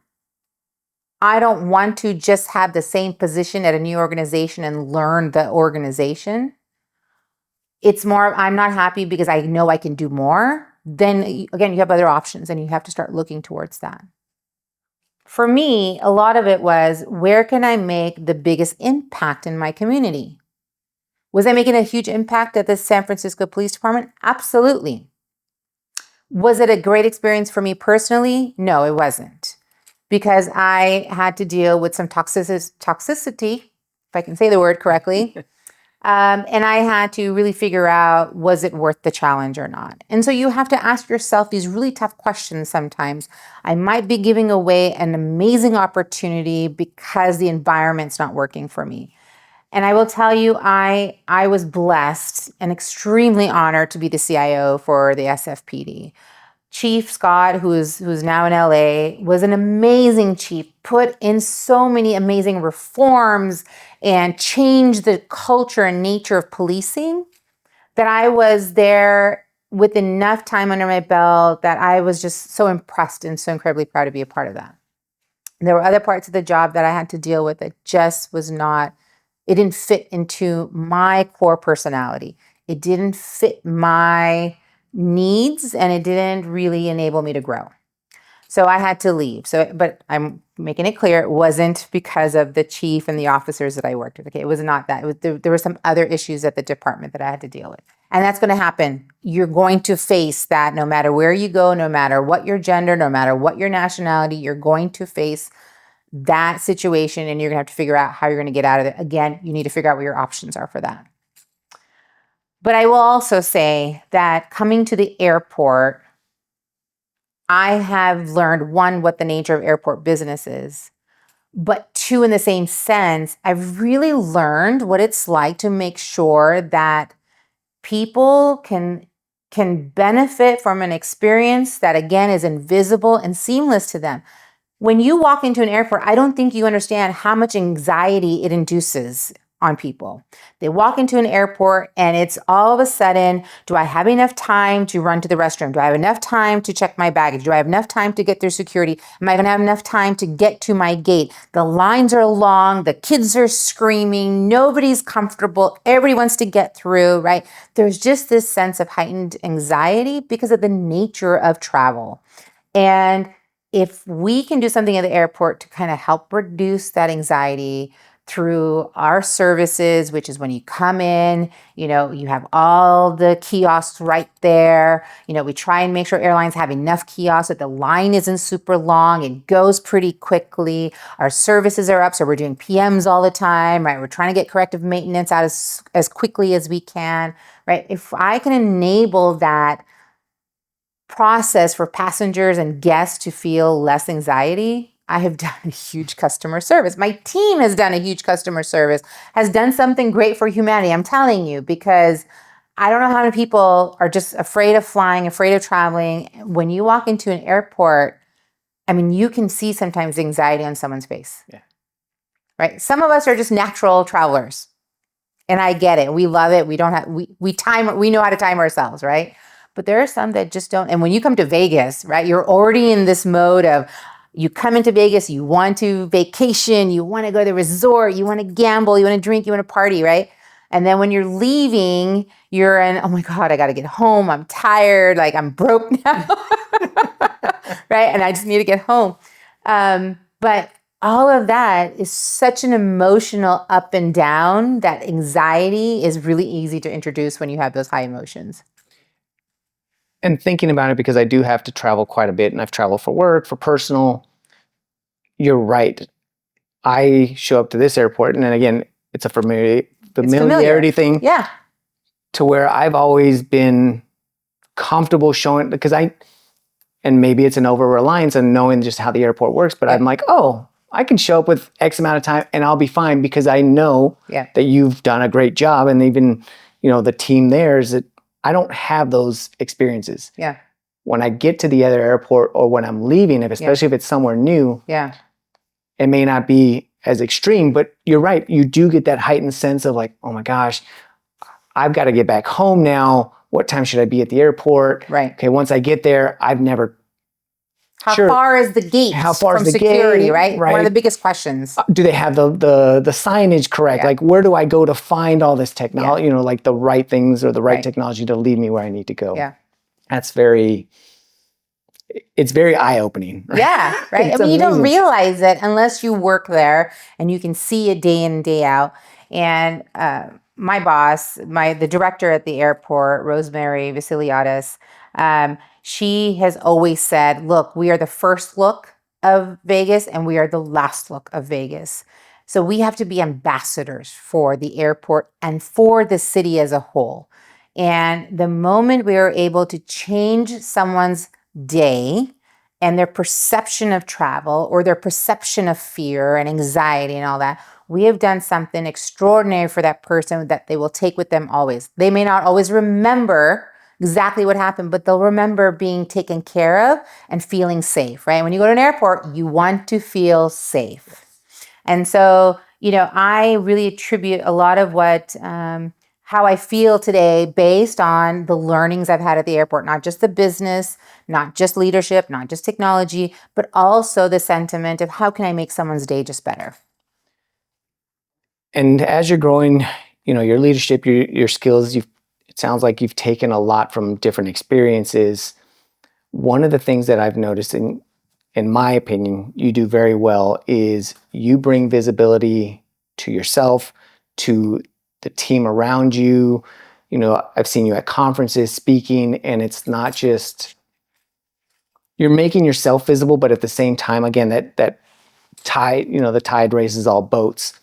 I don't want to just have the same position at a new organization and learn the organization. It's more, I'm not happy because I know I can do more. Then again, you have other options and you have to start looking towards that. For me, a lot of it was, where can I make the biggest impact in my community? Was I making a huge impact at the San Francisco Police Department? Absolutely. Was it a great experience for me personally? No, it wasn't. Because I had to deal with some toxicity, if I can say the word correctly. And I had to really figure out, was it worth the challenge or not? And so you have to ask yourself these really tough questions sometimes. I might be giving away an amazing opportunity because the environment's not working for me. And I will tell you, I was blessed and extremely honored to be the CIO for the SFPD. Chief Scott, who's now in LA, was an amazing chief, put in so many amazing reforms and changed the culture and nature of policing, that I was there with enough time under my belt that I was just so impressed and so incredibly proud to be a part of that. And there were other parts of the job that I had to deal with that just was not, it didn't fit into my core personality. It didn't fit my needs, and it didn't really enable me to grow. So I had to leave. But I'm making it clear, it wasn't because of the chief and the officers that I worked with. Okay, it was not that. There were some other issues at the department that I had to deal with. And that's going to happen. You're going to face that no matter where you go, no matter what your gender, no matter what your nationality, you're going to face that situation, and you're going to have to figure out how you're going to get out of it. Again, you need to figure out what your options are for that. But I will also say that coming to the airport, I have learned, one, what the nature of airport business is, but two, in the same sense, I've really learned what it's like to make sure that people can benefit from an experience that, again, is invisible and seamless to them. When you walk into an airport, I don't think you understand how much anxiety it induces on people. They walk into an airport and it's all of a sudden, do I have enough time to run to the restroom? Do I have enough time to check my baggage? Do I have enough time to get through security? Am I going to have enough time to get to my gate? The lines are long, the kids are screaming, nobody's comfortable, everybody wants to get through, right? There's just this sense of heightened anxiety because of the nature of travel. And if we can do something at the airport to kind of help reduce that anxiety through our services, which is when you come in, you have all the kiosks right there. We try and make sure airlines have enough kiosks that the line isn't super long. It goes pretty quickly. Our services are up, so we're doing PMs all the time, right? We're trying to get corrective maintenance out as quickly as we can, right? If I can enable that process for passengers and guests to feel less anxiety, I have done a huge customer service. My team has done a huge customer service, has done something great for humanity. I'm telling you, because I don't know how many people are just afraid of flying, afraid of traveling. When you walk into an airport, I mean, you can see sometimes anxiety on someone's face. Yeah. Right? Some of us are just natural travelers. And I get it. We love it. We know how to time ourselves, right? But there are some that just don't. And when you come to Vegas, right, you're already in this mode of, you come into Vegas, you want to vacation, you want to go to the resort, you want to gamble, you want to drink, you want to party, right? And then when you're leaving, you're in, oh my God, I got to get home. I'm tired. Like, I'm broke now. Right? And I just need to get home. But all of that is such an emotional up and down that anxiety is really easy to introduce when you have those high emotions. And thinking about it, because I do have to travel quite a bit, and I've traveled for work, for personal, you're right. I show up to this airport, and then again, it's a familiarity thing. Yeah. To where I've always been comfortable showing, because and maybe it's an over-reliance on knowing just how the airport works, but I'm like, oh, I can show up with X amount of time and I'll be fine because I know that you've done a great job. And even, the team there is that I don't have those experiences. Yeah. When I get to the other airport or when I'm leaving, especially if it's somewhere new, it may not be as extreme, but you're right. You do get that heightened sense of like, oh my gosh, I've got to get back home now. What time should I be at the airport? Right. Okay, once I get there, I've never... How far is the gate from security, right? One of the biggest questions. Do they have the signage correct? Like, where do I go to find all this technology, like the right things or the right technology to lead me where I need to go? Yeah. It's very eye-opening. Right? Yeah, right. I mean, you don't realize it unless you work there and you can see it day in and day out. And my boss, the director at the airport, Rosemary Vasiliadis, she has always said, look, we are the first look of Vegas and we are the last look of Vegas. So we have to be ambassadors for the airport and for the city as a whole. And the moment we are able to change someone's day and their perception of travel or their perception of fear and anxiety and all that, we have done something extraordinary for that person that they will take with them always. They may not always remember exactly what happened, but they'll remember being taken care of and feeling safe, right? When you go to an airport, you want to feel safe. And so, I really attribute a lot of how I feel today based on the learnings I've had at the airport, not just the business, not just leadership, not just technology, but also the sentiment of how can I make someone's day just better? And as you're growing, your leadership, your skills, it sounds like you've taken a lot from different experiences. One of the things that I've noticed, in my opinion, you do very well is you bring visibility to yourself, to the team around you. I've seen you at conferences speaking, and it's not just you're making yourself visible, but at the same time, again, that tide, the tide raises all boats.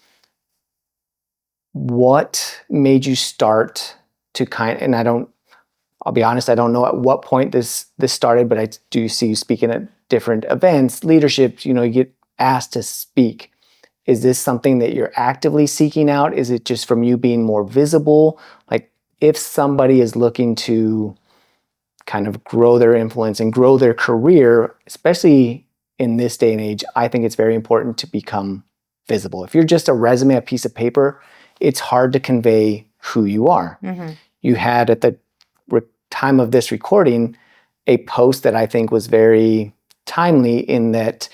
What made you start to and I'll be honest, I don't know at what point this started, but I do see you speaking at different events, leadership, you get asked to speak. Is this something that you're actively seeking out? Is it just from you being more visible? Like, if somebody is looking to kind of grow their influence and grow their career, especially in this day and age, I think it's very important to become visible. If you're just a resume, a piece of paper, it's hard to convey who you are. Mm-hmm. You had at the time of this recording a post that I think was very timely in that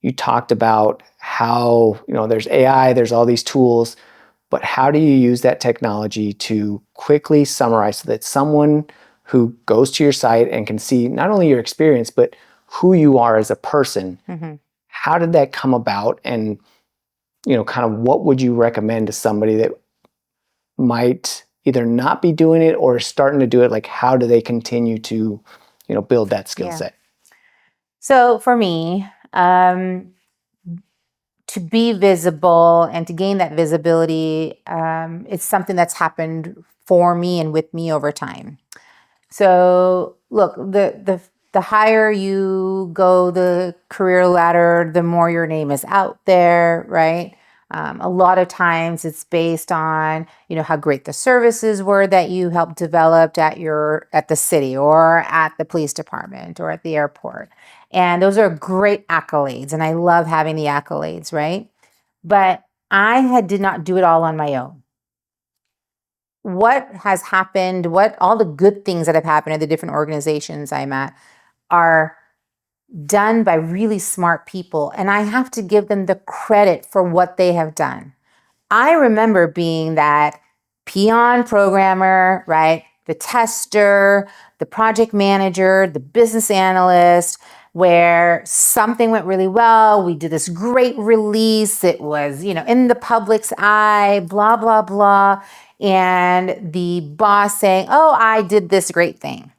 you talked about how, there's AI, there's all these tools, but how do you use that technology to quickly summarize so that someone who goes to your site and can see not only your experience, but who you are as a person, Mm-hmm. How did that come about? And, kind of what would you recommend to somebody that might either not be doing it or starting to do it? Like, how do they continue to, build that skill set? So for me, to be visible and to gain that visibility, it's something that's happened for me and with me over time. So look, the higher you go the career ladder, the more your name is out there, right? A lot of times it's based on, how great the services were that you helped develop at the city or at the police department or at the airport. And those are great accolades. And I love having the accolades, right? But did not do it all on my own. What has happened, all the good things that have happened at the different organizations I'm at are done by really smart people. And I have to give them the credit for what they have done. I remember being that peon programmer, right? The tester, the project manager, the business analyst, where something went really well. We did this great release. It was, in the public's eye, blah, blah, blah. And the boss saying, oh, I did this great thing.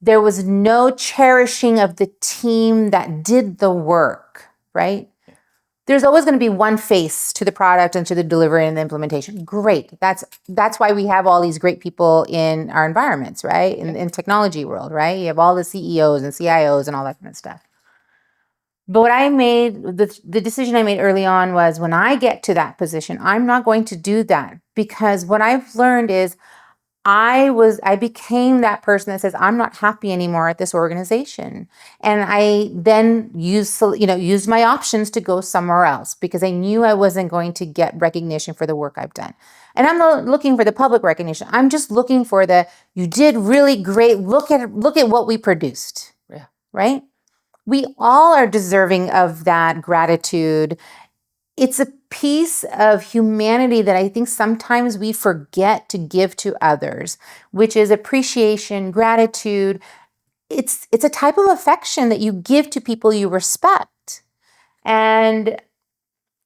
There was no cherishing of the team that did the work, right? There's always going to be one face to the product and to the delivery and the implementation. Great. That's why we have all these great people in our environments, right? In technology world, right? You have all the CEOs and CIOs and all that kind of stuff. But what I made, the decision I made early on was when I get to that position, I'm not going to do that, because what I've learned is I became that person that says, I'm not happy anymore at this organization. And I then used my options to go somewhere else, because I knew I wasn't going to get recognition for the work I've done. And I'm not looking for the public recognition. I'm just looking for you did really great. Look at what we produced. Yeah. Right? We all are deserving of that gratitude. It's a piece of humanity that I think sometimes we forget to give to others, which is appreciation, gratitude. It's a type of affection that you give to people you respect. And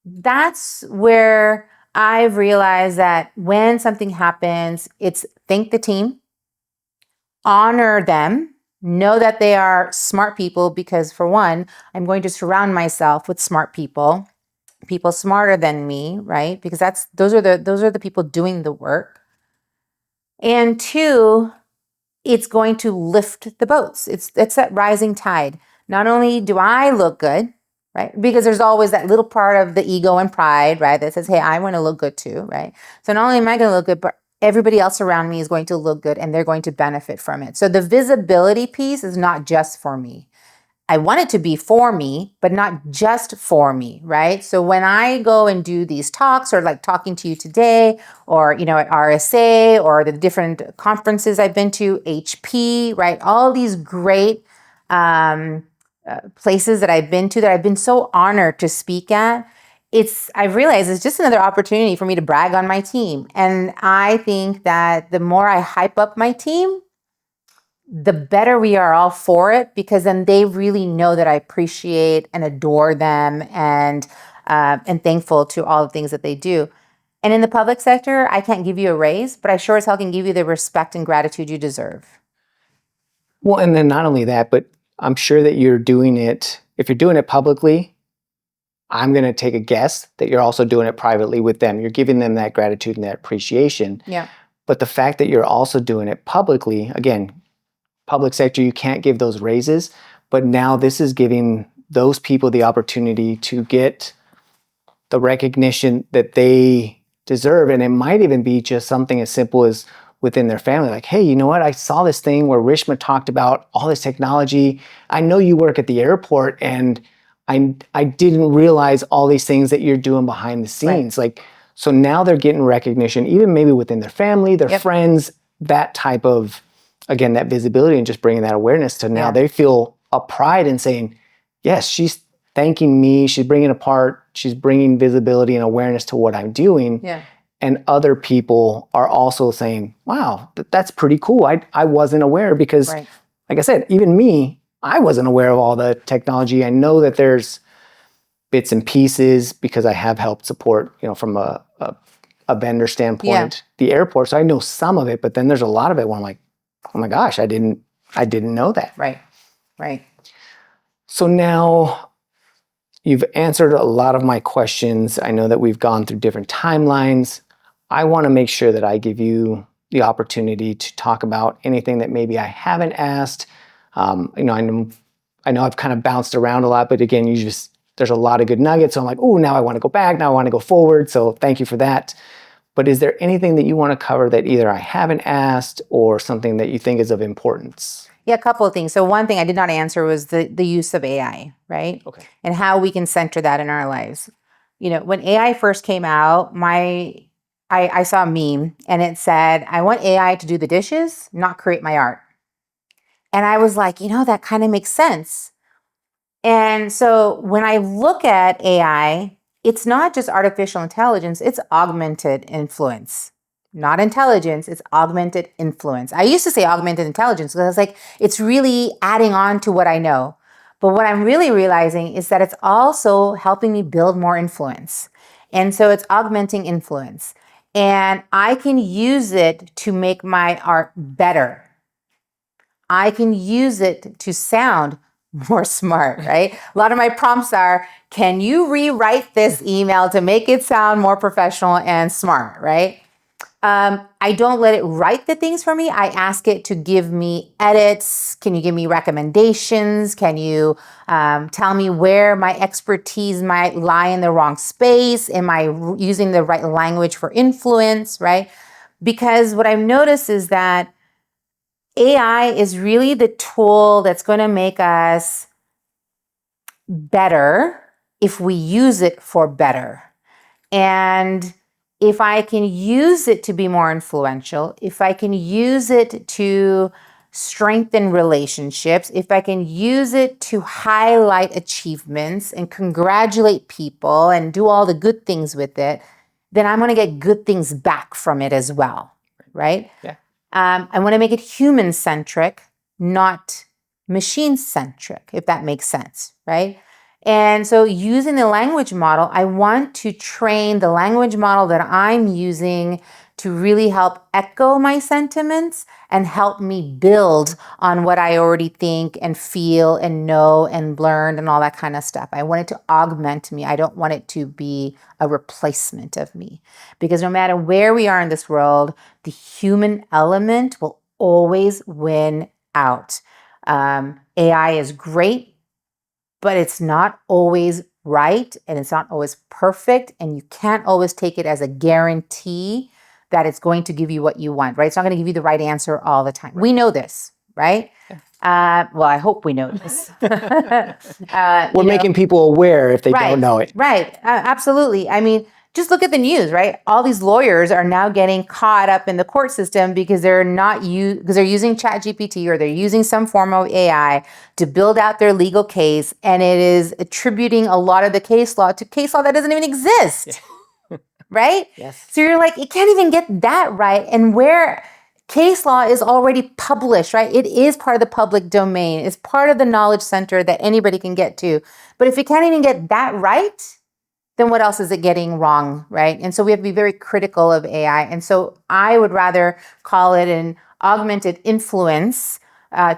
that's where I've realized that when something happens, it's thank the team, honor them, know that they are smart people, because for one, I'm going to surround myself with smart people smarter than me, right? Because those are the people doing the work. And two, it's going to lift the boats. It's that rising tide. Not only do I look good, right? Because there's always that little part of the ego and pride, right? That says, hey, I want to look good too, right? So not only am I going to look good, but everybody else around me is going to look good and they're going to benefit from it. So the visibility piece is not just for me. I want it to be for me, but not just for me, right? So when I go and do these talks or like talking to you today or, at RSA or the different conferences I've been to, HP, right? All these great places that I've been to that I've been so honored to speak at. I realize it's just another opportunity for me to brag on my team. And I think that the more I hype up my team, the better we are all for it, because then they really know that I appreciate and adore them and thankful to all the things that they do. And in the public sector, I can't give you a raise, but I sure as hell can give you the respect and gratitude you deserve. Well, and then not only that, but I'm sure that you're doing it, if you're doing it publicly, I'm going to take a guess that you're also doing it privately with them. You're giving them that gratitude and that appreciation. Yeah. But the fact that you're also doing it publicly, again, public sector, you can't give those raises, but now this is giving those people the opportunity to get the recognition that they deserve. And it might even be just something as simple as within their family, like, hey, you know what? I saw this thing where Rishma talked about all this technology. I know you work at the airport and I didn't realize all these things that you're doing behind the scenes. Right. Like, so now they're getting recognition, even maybe within their family, their friends, that type of, again, that visibility and just bringing that awareness to now they feel a pride in saying, yes, she's thanking me. She's bringing a part. She's bringing visibility and awareness to what I'm doing. Yeah. And other people are also saying, wow, that's pretty cool. I wasn't aware because, like I said, even me, I wasn't aware of all the technology. I know that there's bits and pieces because I have helped support, from a vendor standpoint, the airport. So I know some of it, but then there's a lot of it where I'm like, oh my gosh, I didn't know that. Right. So now you've answered a lot of my questions. I know that we've gone through different timelines. I want to make sure that I give you the opportunity to talk about anything that maybe I haven't asked. I know I've kind of bounced around a lot, but again, there's a lot of good nuggets. So I'm like, oh, now I want to go back. Now I want to go forward. So thank you for that. But is there anything that you want to cover that either I haven't asked or something that you think is of importance? Yeah, a couple of things. So one thing I did not answer was the use of AI, right? Okay. And how we can center that in our lives. When AI first came out, I saw a meme and it said, I want AI to do the dishes, not create my art. And I was like, that kind of makes sense. And so when I look at AI, it's not just artificial intelligence, it's augmented influence. Not intelligence, it's augmented influence. I used to say augmented intelligence because I was like, it's really adding on to what I know. But what I'm really realizing is that it's also helping me build more influence. And so it's augmenting influence. And I can use it to make my art better. I can use it to sound more smart, right? A lot of my prompts are, can you rewrite this email to make it sound more professional and smart, right? I don't let it write the things for me. I ask it to give me edits. Can you give me recommendations? Can you tell me where my expertise might lie in the wrong space? Am I using the right language for influence, right? Because what I've noticed is that AI is really the tool that's going to make us better if we use it for better. And if I can use it to be more influential, if I can use it to strengthen relationships, if I can use it to highlight achievements and congratulate people and do all the good things with it, then I'm going to get good things back from it as well, right? Yeah. I want to make it human-centric, not machine-centric, if that makes sense, right? And so using the language model, I want to train the language model that I'm using to really help echo my sentiments and help me build on what I already think and feel and know and learn and all that kind of stuff. I want it to augment me. I don't want it to be a replacement of me. Because no matter where we are in this world, the human element will always win out. AI is great, but it's not always right and it's not always perfect, and you can't always take it as a guarantee that it's going to give you what you want, right? It's not going to give you the right answer all the time. We know this, right? Well, I hope we know this. We're making people aware if they don't know it. Right. Absolutely. I mean, just look at the news, right? All these lawyers are now getting caught up in the court system because they're using ChatGPT or they're using some form of AI to build out their legal case, and it is attributing a lot of the case law to case law that doesn't even exist. Yeah. Right? Yes. So you're like, it can't even get that right. And where case law is already published, right? It is part of the public domain. It's part of the knowledge center that anybody can get to. But if you can't even get that right, then what else is it getting wrong, right? And so we have to be very critical of AI. And so I would rather call it an augmented influence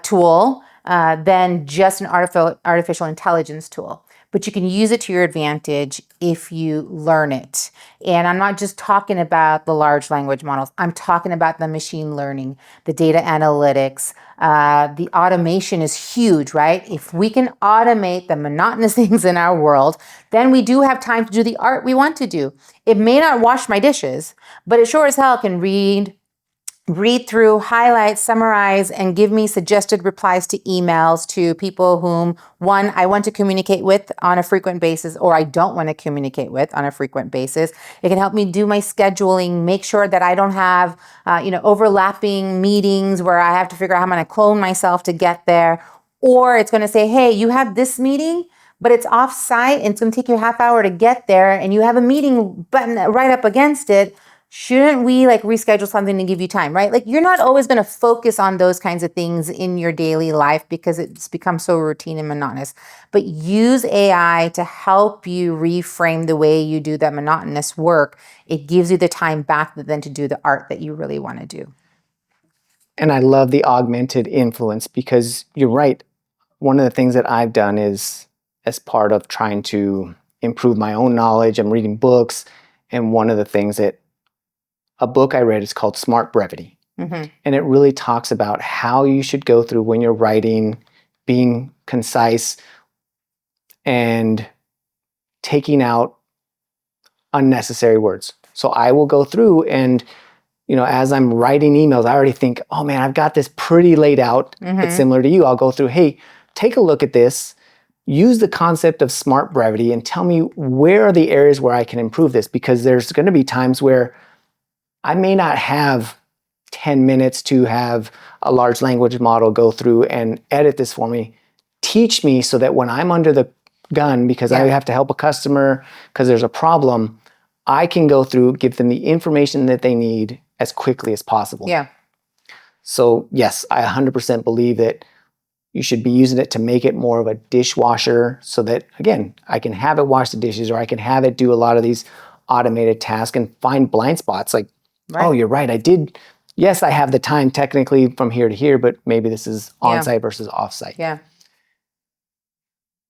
tool than just an artificial intelligence tool. But you can use it to your advantage if you learn it. And I'm not just talking about the large language models. I'm talking about the machine learning, the data analytics. The automation is huge, right? If we can automate the monotonous things in our world, then we do have time to do the art we want to do. It may not wash my dishes, but it sure as hell can read through, highlight, summarize, and give me suggested replies to emails to people whom, one, I want to communicate with on a frequent basis, or I don't want to communicate with on a frequent basis. It can help me do my scheduling, make sure that I don't have, overlapping meetings where I have to figure out how I'm going to clone myself to get there. Or it's going to say, hey, you have this meeting, but it's off-site and it's going to take you a half hour to get there, and you have a meeting button right up against it. Shouldn't we reschedule something to give you time, right? You're not always going to focus on those kinds of things in your daily life because it's become so routine and monotonous. But use AI to help you reframe the way you do that monotonous work. It gives you the time back then to do the art that you really want to do. And I love the augmented influence because you're right. One of the things that I've done is, as part of trying to improve my own knowledge, I'm reading books. And one of the things a book I read is called Smart Brevity. Mm-hmm. And it really talks about how you should go through when you're writing, being concise, and taking out unnecessary words. So I will go through and, as I'm writing emails, I already think, oh man, I've got this pretty laid out. Mm-hmm. It's similar to you. I'll go through, hey, take a look at this. Use the concept of smart brevity and tell me where are the areas where I can improve this, because there's going to be times where I may not have 10 minutes to have a large language model go through and edit this for me. Teach me so that when I'm under the gun because I have to help a customer because there's a problem, I can go through, give them the information that they need as quickly as possible. Yeah. So yes, I 100% believe that you should be using it to make it more of a dishwasher so that, again, I can have it wash the dishes, or I can have it do a lot of these automated tasks and find blind spots. Oh, you're right. Yes, I have the time technically from here to here, but maybe this is on-site versus off-site. Yeah.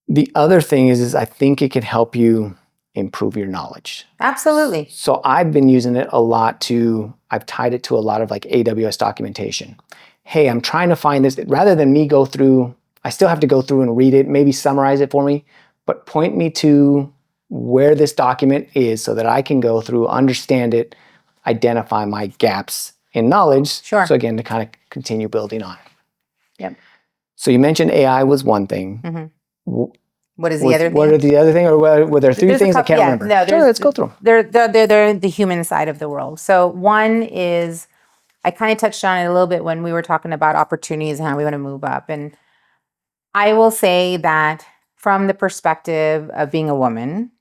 The other thing is I think it can help you improve your knowledge. Absolutely. So I've been using it a lot I've tied it to a lot of AWS documentation. Hey, I'm trying to find this. Rather than me go through, I still have to go through and read it, maybe summarize it for me, but point me to where this document is so that I can go through, understand it, identify my gaps in knowledge. Sure. So again, to kind of continue building on. Yep. So you mentioned AI was one thing. Mm-hmm. What is the other thing? What are the other thing? Or were there three things I can't remember? No, sure, let's go through them. They're the human side of the world. So one is, I kind of touched on it a little bit when we were talking about opportunities and how we want to move up. And I will say that from the perspective of being a woman,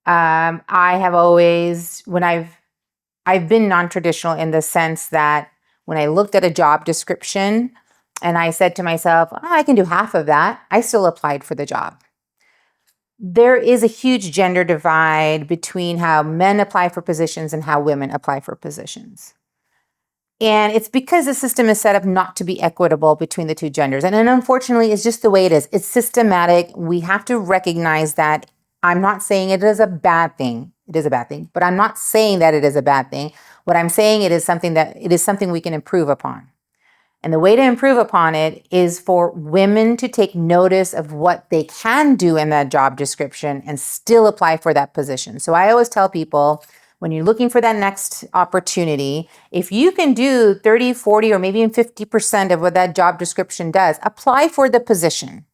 I have always, I've been non-traditional in the sense that when I looked at a job description and I said to myself, oh, I can do half of that, I still applied for the job. There is a huge gender divide between how men apply for positions and how women apply for positions. And it's because the system is set up not to be equitable between the two genders. And unfortunately, it's just the way it is. It's systematic. We have to recognize that. I'm not saying it is a bad thing. It is a bad thing, but I'm not saying that it is a bad thing. What I'm saying it is something we can improve upon. And the way to improve upon it is for women to take notice of what they can do in that job description and still apply for that position. So I always tell people, when you're looking for that next opportunity, if you can do 30, 40, or maybe even 50% of what that job description does, apply for the position.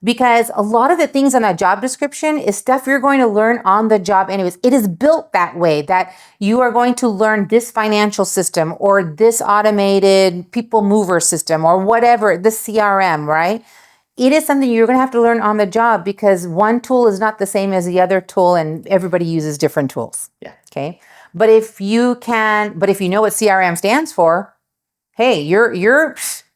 Because a lot of the things on that job description is stuff you're going to learn on the job anyways. It is built that way, that you are going to learn this financial system or this automated people mover system or whatever, the CRM, right? It is something you're going to have to learn on the job, because one tool is not the same as the other tool, and everybody uses different tools. Yeah. Okay. But if you know what CRM stands for, hey, you're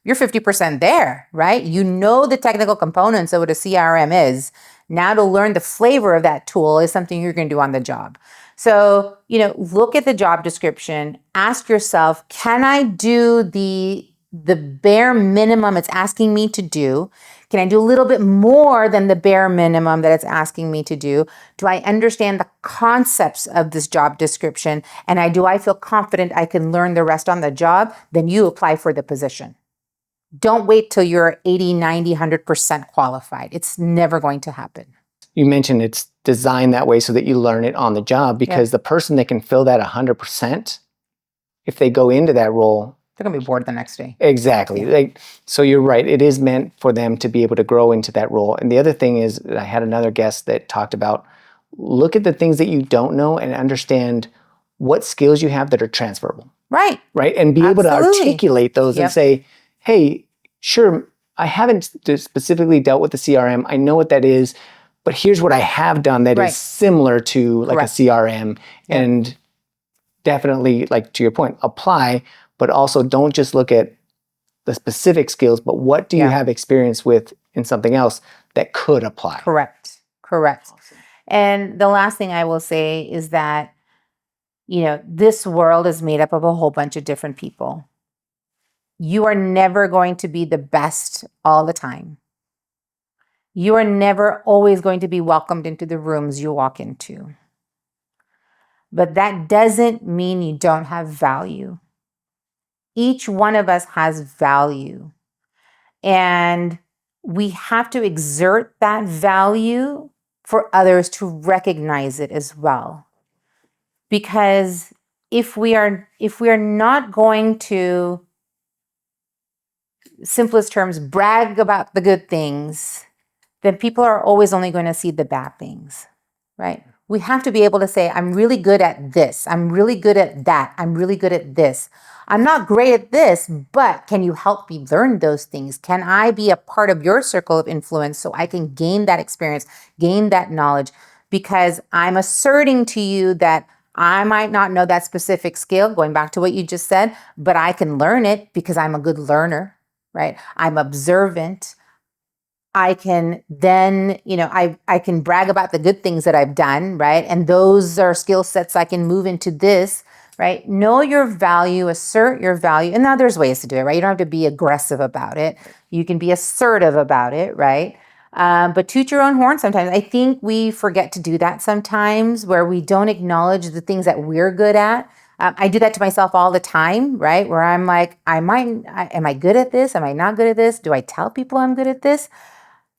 50% there, right? You know the technical components of what a CRM is. Now to learn the flavor of that tool is something you're going to do on the job. So, look at the job description, ask yourself, can I do the bare minimum it's asking me to do? Can I do a little bit more than the bare minimum that it's asking me to do? Do I understand the concepts of this job description? And do I feel confident I can learn the rest on the job? Then you apply for the position. Don't wait till you're 80, 90, 100% qualified. It's never going to happen. You mentioned it's designed that way so that you learn it on the job, because the person that can fill that 100%, if they go into that role, they're going to be bored the next day. Exactly. Yeah. So you're right. It is meant for them to be able to grow into that role. And the other thing is, I had another guest that talked about, look at the things that you don't know and understand what skills you have that are transferable. Right. Right. And be able to articulate those and say, hey, sure, I haven't specifically dealt with the CRM. I know what that is, but here's what I have done that is similar to like a CRM. And definitely, like to your point, apply. But also don't just look at the specific skills, but what do you have experience with in something else that could apply? Correct. Awesome. And the last thing I will say is that, this world is made up of a whole bunch of different people. You are never going to be the best all the time. You are never always going to be welcomed into the rooms you walk into. But that doesn't mean you don't have value. Each one of us has value, and we have to exert that value for others to recognize it as well. Because if we are not going to, simplest terms, brag about the good things, then people are always only going to see the bad things, right? We have to be able to say, I'm really good at this. I'm really good at that. I'm really good at this. I'm not great at this, but can you help me learn those things? Can I be a part of your circle of influence so I can gain that experience, gain that knowledge? Because I'm asserting to you that I might not know that specific skill, going back to what you just said, but I can learn it because I'm a good learner, right? I'm observant. I can then, I can brag about the good things that I've done, right? And those are skill sets I can move into this, right? Know your value, assert your value. And now there's ways to do it, right? You don't have to be aggressive about it. You can be assertive about it, right? But toot your own horn sometimes. I think we forget to do that sometimes, where we don't acknowledge the things that we're good at. I do that to myself all the time, right? Where I'm like, am I good at this? Am I not good at this? Do I tell people I'm good at this?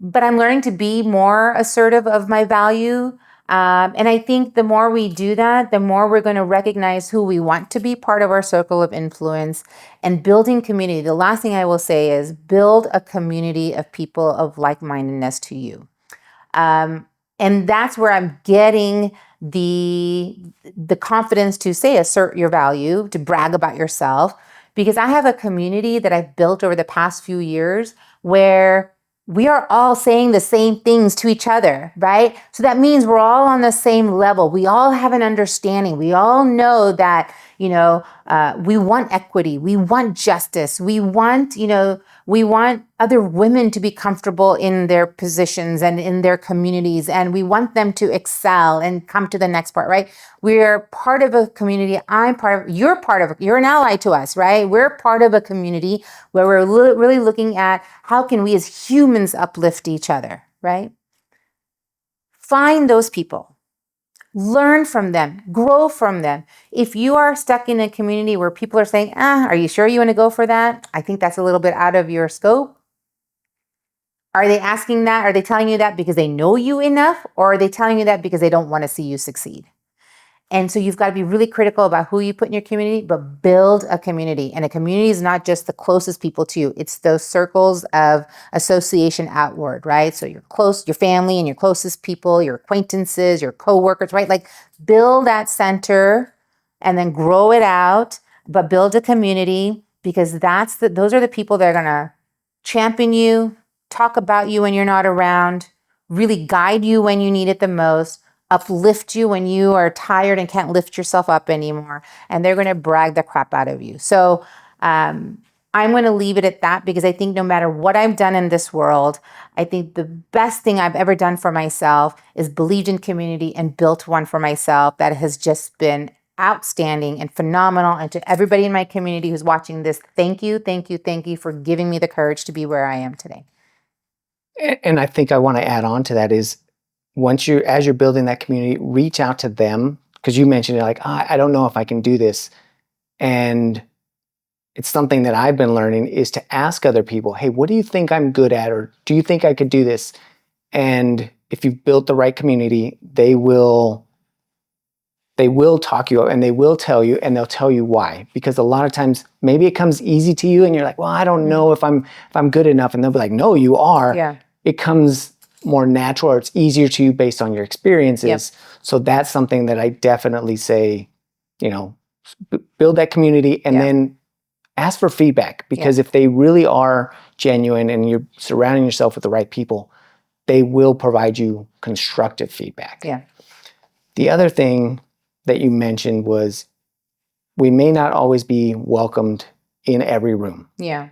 But I'm learning to be more assertive of my value. And I think the more we do that, the more we're going to recognize who we want to be part of our circle of influence and building community. The last thing I will say is build a community of people of like-mindedness to you. And that's where I'm getting the confidence to say, assert your value, to brag about yourself, because I have a community that I've built over the past few years where we are all saying the same things to each other, right? So that means we're all on the same level. We all have an understanding. We all know that, we want equity. We want justice. We want other women to be comfortable in their positions and in their communities. And we want them to excel and come to the next part, right? We're part of a community. You're an ally to us, right? We're part of a community where we're really looking at how can we as humans uplift each other, right? Find those people. Learn from them, grow from them. If you are stuck in a community where people are saying, are you sure you want to go for that? I think that's a little bit out of your scope. Are they asking that? Are they telling you that because they know you enough? Or are they telling you that because they don't want to see you succeed? And so you've got to be really critical about who you put in your community, but build a community. And a community is not just the closest people to you. It's those circles of association outward, right? So your family and your closest people, your acquaintances, your coworkers, right? Like build that center and then grow it out, but build a community, because those are the people that are going to champion you, talk about you when you're not around, really guide you when you need it the most, uplift you when you are tired and can't lift yourself up anymore, and they're going to brag the crap out of you. So I'm going to leave it at that, because I think no matter what I've done in this world, I think the best thing I've ever done for myself is believed in community and built one for myself that has just been outstanding and phenomenal. And to everybody in my community who's watching this, thank you, thank you, thank you for giving me the courage to be where I am today. And I think I want to add on to that is, as you're building that community, reach out to them, because you mentioned it, like, I don't know if I can do this. And it's something that I've been learning, is to ask other people, hey, what do you think I'm good at? Or do you think I could do this? And if you've built the right community, they will talk you up, and they will tell you, and they'll tell you why. Because a lot of times maybe it comes easy to you and you're like, well, I don't know if I'm good enough. And they'll be like, no, you are. Yeah. It comes more natural, or it's easier to you based on your experiences. Yep. So that's something that I definitely say, build that community, and then ask for feedback, because if they really are genuine and you're surrounding yourself with the right people, they will provide you constructive feedback. Yeah. The other thing that you mentioned was, we may not always be welcomed in every room. Yeah.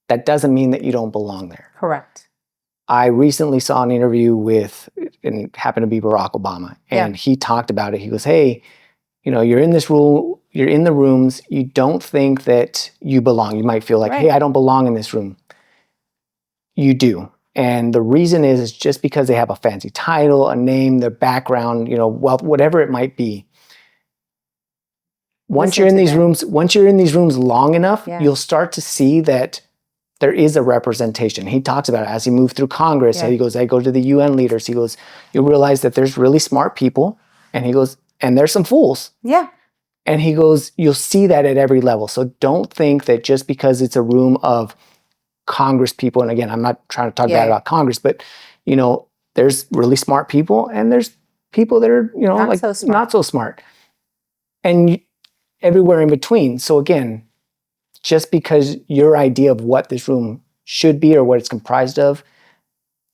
That doesn't mean that you don't belong there. Correct. I recently saw an interview and it happened to be Barack Obama, and he talked about it. He goes, hey, you're in this room, you're in the rooms, you don't think that you belong. You might feel like, hey, I don't belong in this room. You do. And the reason is just because they have a fancy title, a name, their background, wealth, whatever it might be. Once you're in these rooms long enough, you'll start to see that there is a representation. He talks about it as he moved through Congress. He goes, I go to the UN leaders. He goes, you'll realize that there's really smart people. And he goes, and there's some fools. Yeah. And he goes, you'll see that at every level. So don't think that just because it's a room of Congress people, and again, I'm not trying to talk bad about Congress, but there's really smart people, and there's people that are, not so smart. And everywhere in between. So again, just because your idea of what this room should be or what it's comprised of,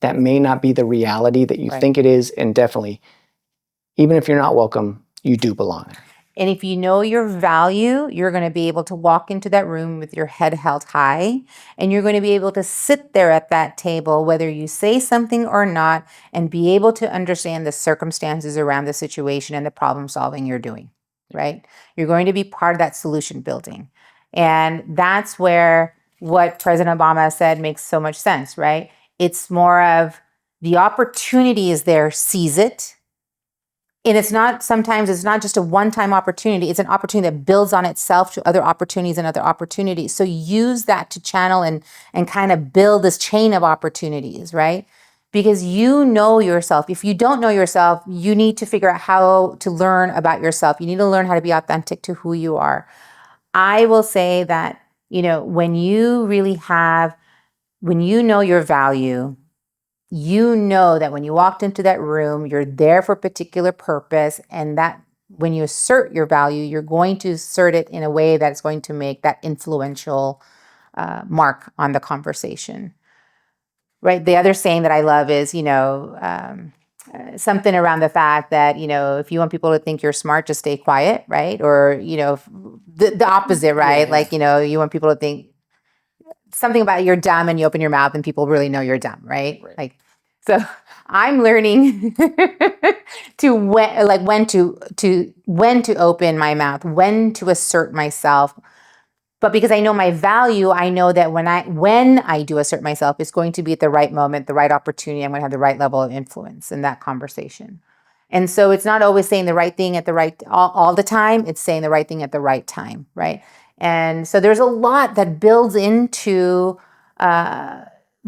that may not be the reality that you think it is. And definitely, even if you're not welcome, you do belong there. And if you know your value, you're going to be able to walk into that room with your head held high, and you're going to be able to sit there at that table, whether you say something or not, and be able to understand the circumstances around the situation and the problem solving you're doing, right? You're going to be part of that solution building. And that's where what President Obama said makes so much sense, right? It's more of the opportunity is there, seize it. And sometimes it's not just a one-time opportunity. It's an opportunity that builds on itself to other opportunities and other opportunities. So use that to channel and kind of build this chain of opportunities, right? Because you know yourself. If you don't know yourself, you need to figure out how to learn about yourself. You need to learn how to be authentic to who you are. I will say that, when you know your value, you know that when you walked into that room, you're there for a particular purpose, and that when you assert your value, you're going to assert it in a way that's going to make that influential mark on the conversation. Right? The other saying that I love is, something around the fact that, if you want people to think you're smart, just stay quiet, right? Or, the opposite, right? Yeah. Like, you want people to think something about you're dumb, and you open your mouth and people really know you're dumb, right? Like, so I'm learning when to open my mouth, when to assert myself. But because I know my value, I know that when I do assert myself, it's going to be at the right moment, the right opportunity. I'm going to have the right level of influence in that conversation. And so it's not always saying the right thing at all the time. It's saying the right thing at the right time, right? And so there's a lot that builds into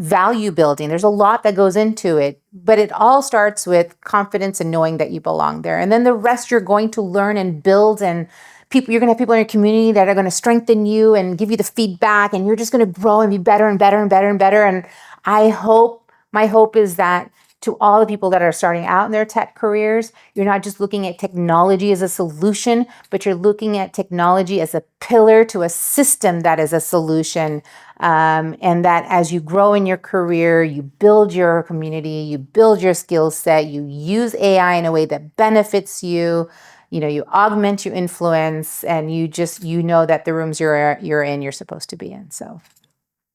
value building. There's a lot that goes into it, but it all starts with confidence and knowing that you belong there. And then the rest you're going to learn and build, and you're going to have people in your community that are going to strengthen you and give you the feedback, and you're just going to grow and be better and better and better and better. And my hope is that to all the people that are starting out in their tech careers, you're not just looking at technology as a solution, but you're looking at technology as a pillar to a system that is a solution. And that as you grow in your career, you build your community, you build your skill set, you use AI in a way that benefits you. You augment your influence, and you know that the rooms you're in, you're supposed to be in. So,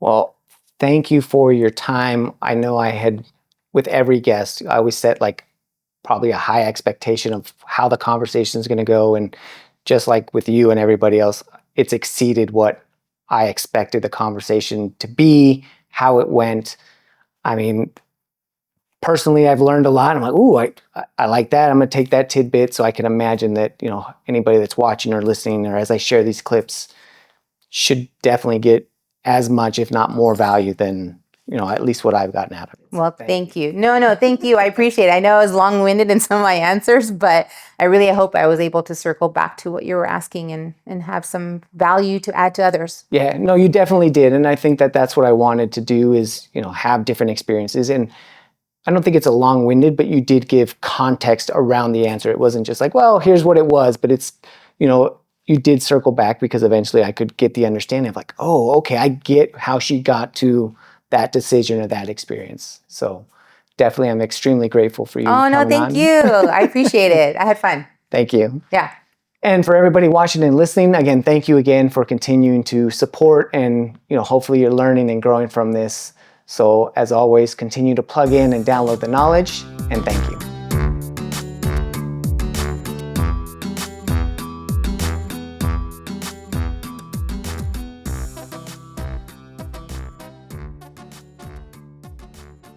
well, thank you for your time. I know with every guest, I always set probably a high expectation of how the conversation is going to go. And just like with you and everybody else, it's exceeded what I expected the conversation to be, how it went. I mean, personally, I've learned a lot. I'm like, ooh, I like that. I'm going to take that tidbit. So I can imagine that, anybody that's watching or listening, or as I share these clips, should definitely get as much, if not more value than, at least what I've gotten out of it. Well, thank you. No, thank you. I appreciate it. I know I was long-winded in some of my answers, but I really hope I was able to circle back to what you were asking and have some value to add to others. Yeah, no, you definitely did. And I think that that's what I wanted to do is, have different experiences. And I don't think it's a long-winded, but you did give context around the answer. It wasn't just like, well, here's what it was, but it's, you did circle back because eventually I could get the understanding of oh, okay, I get how she got to that decision or that experience. So definitely I'm extremely grateful for you. Oh, no, thank you. I appreciate it. I had fun. Thank you. Yeah. And for everybody watching and listening, again, thank you again for continuing to support, and hopefully you're learning and growing from this. So as always, continue to plug in and download the knowledge, and thank you.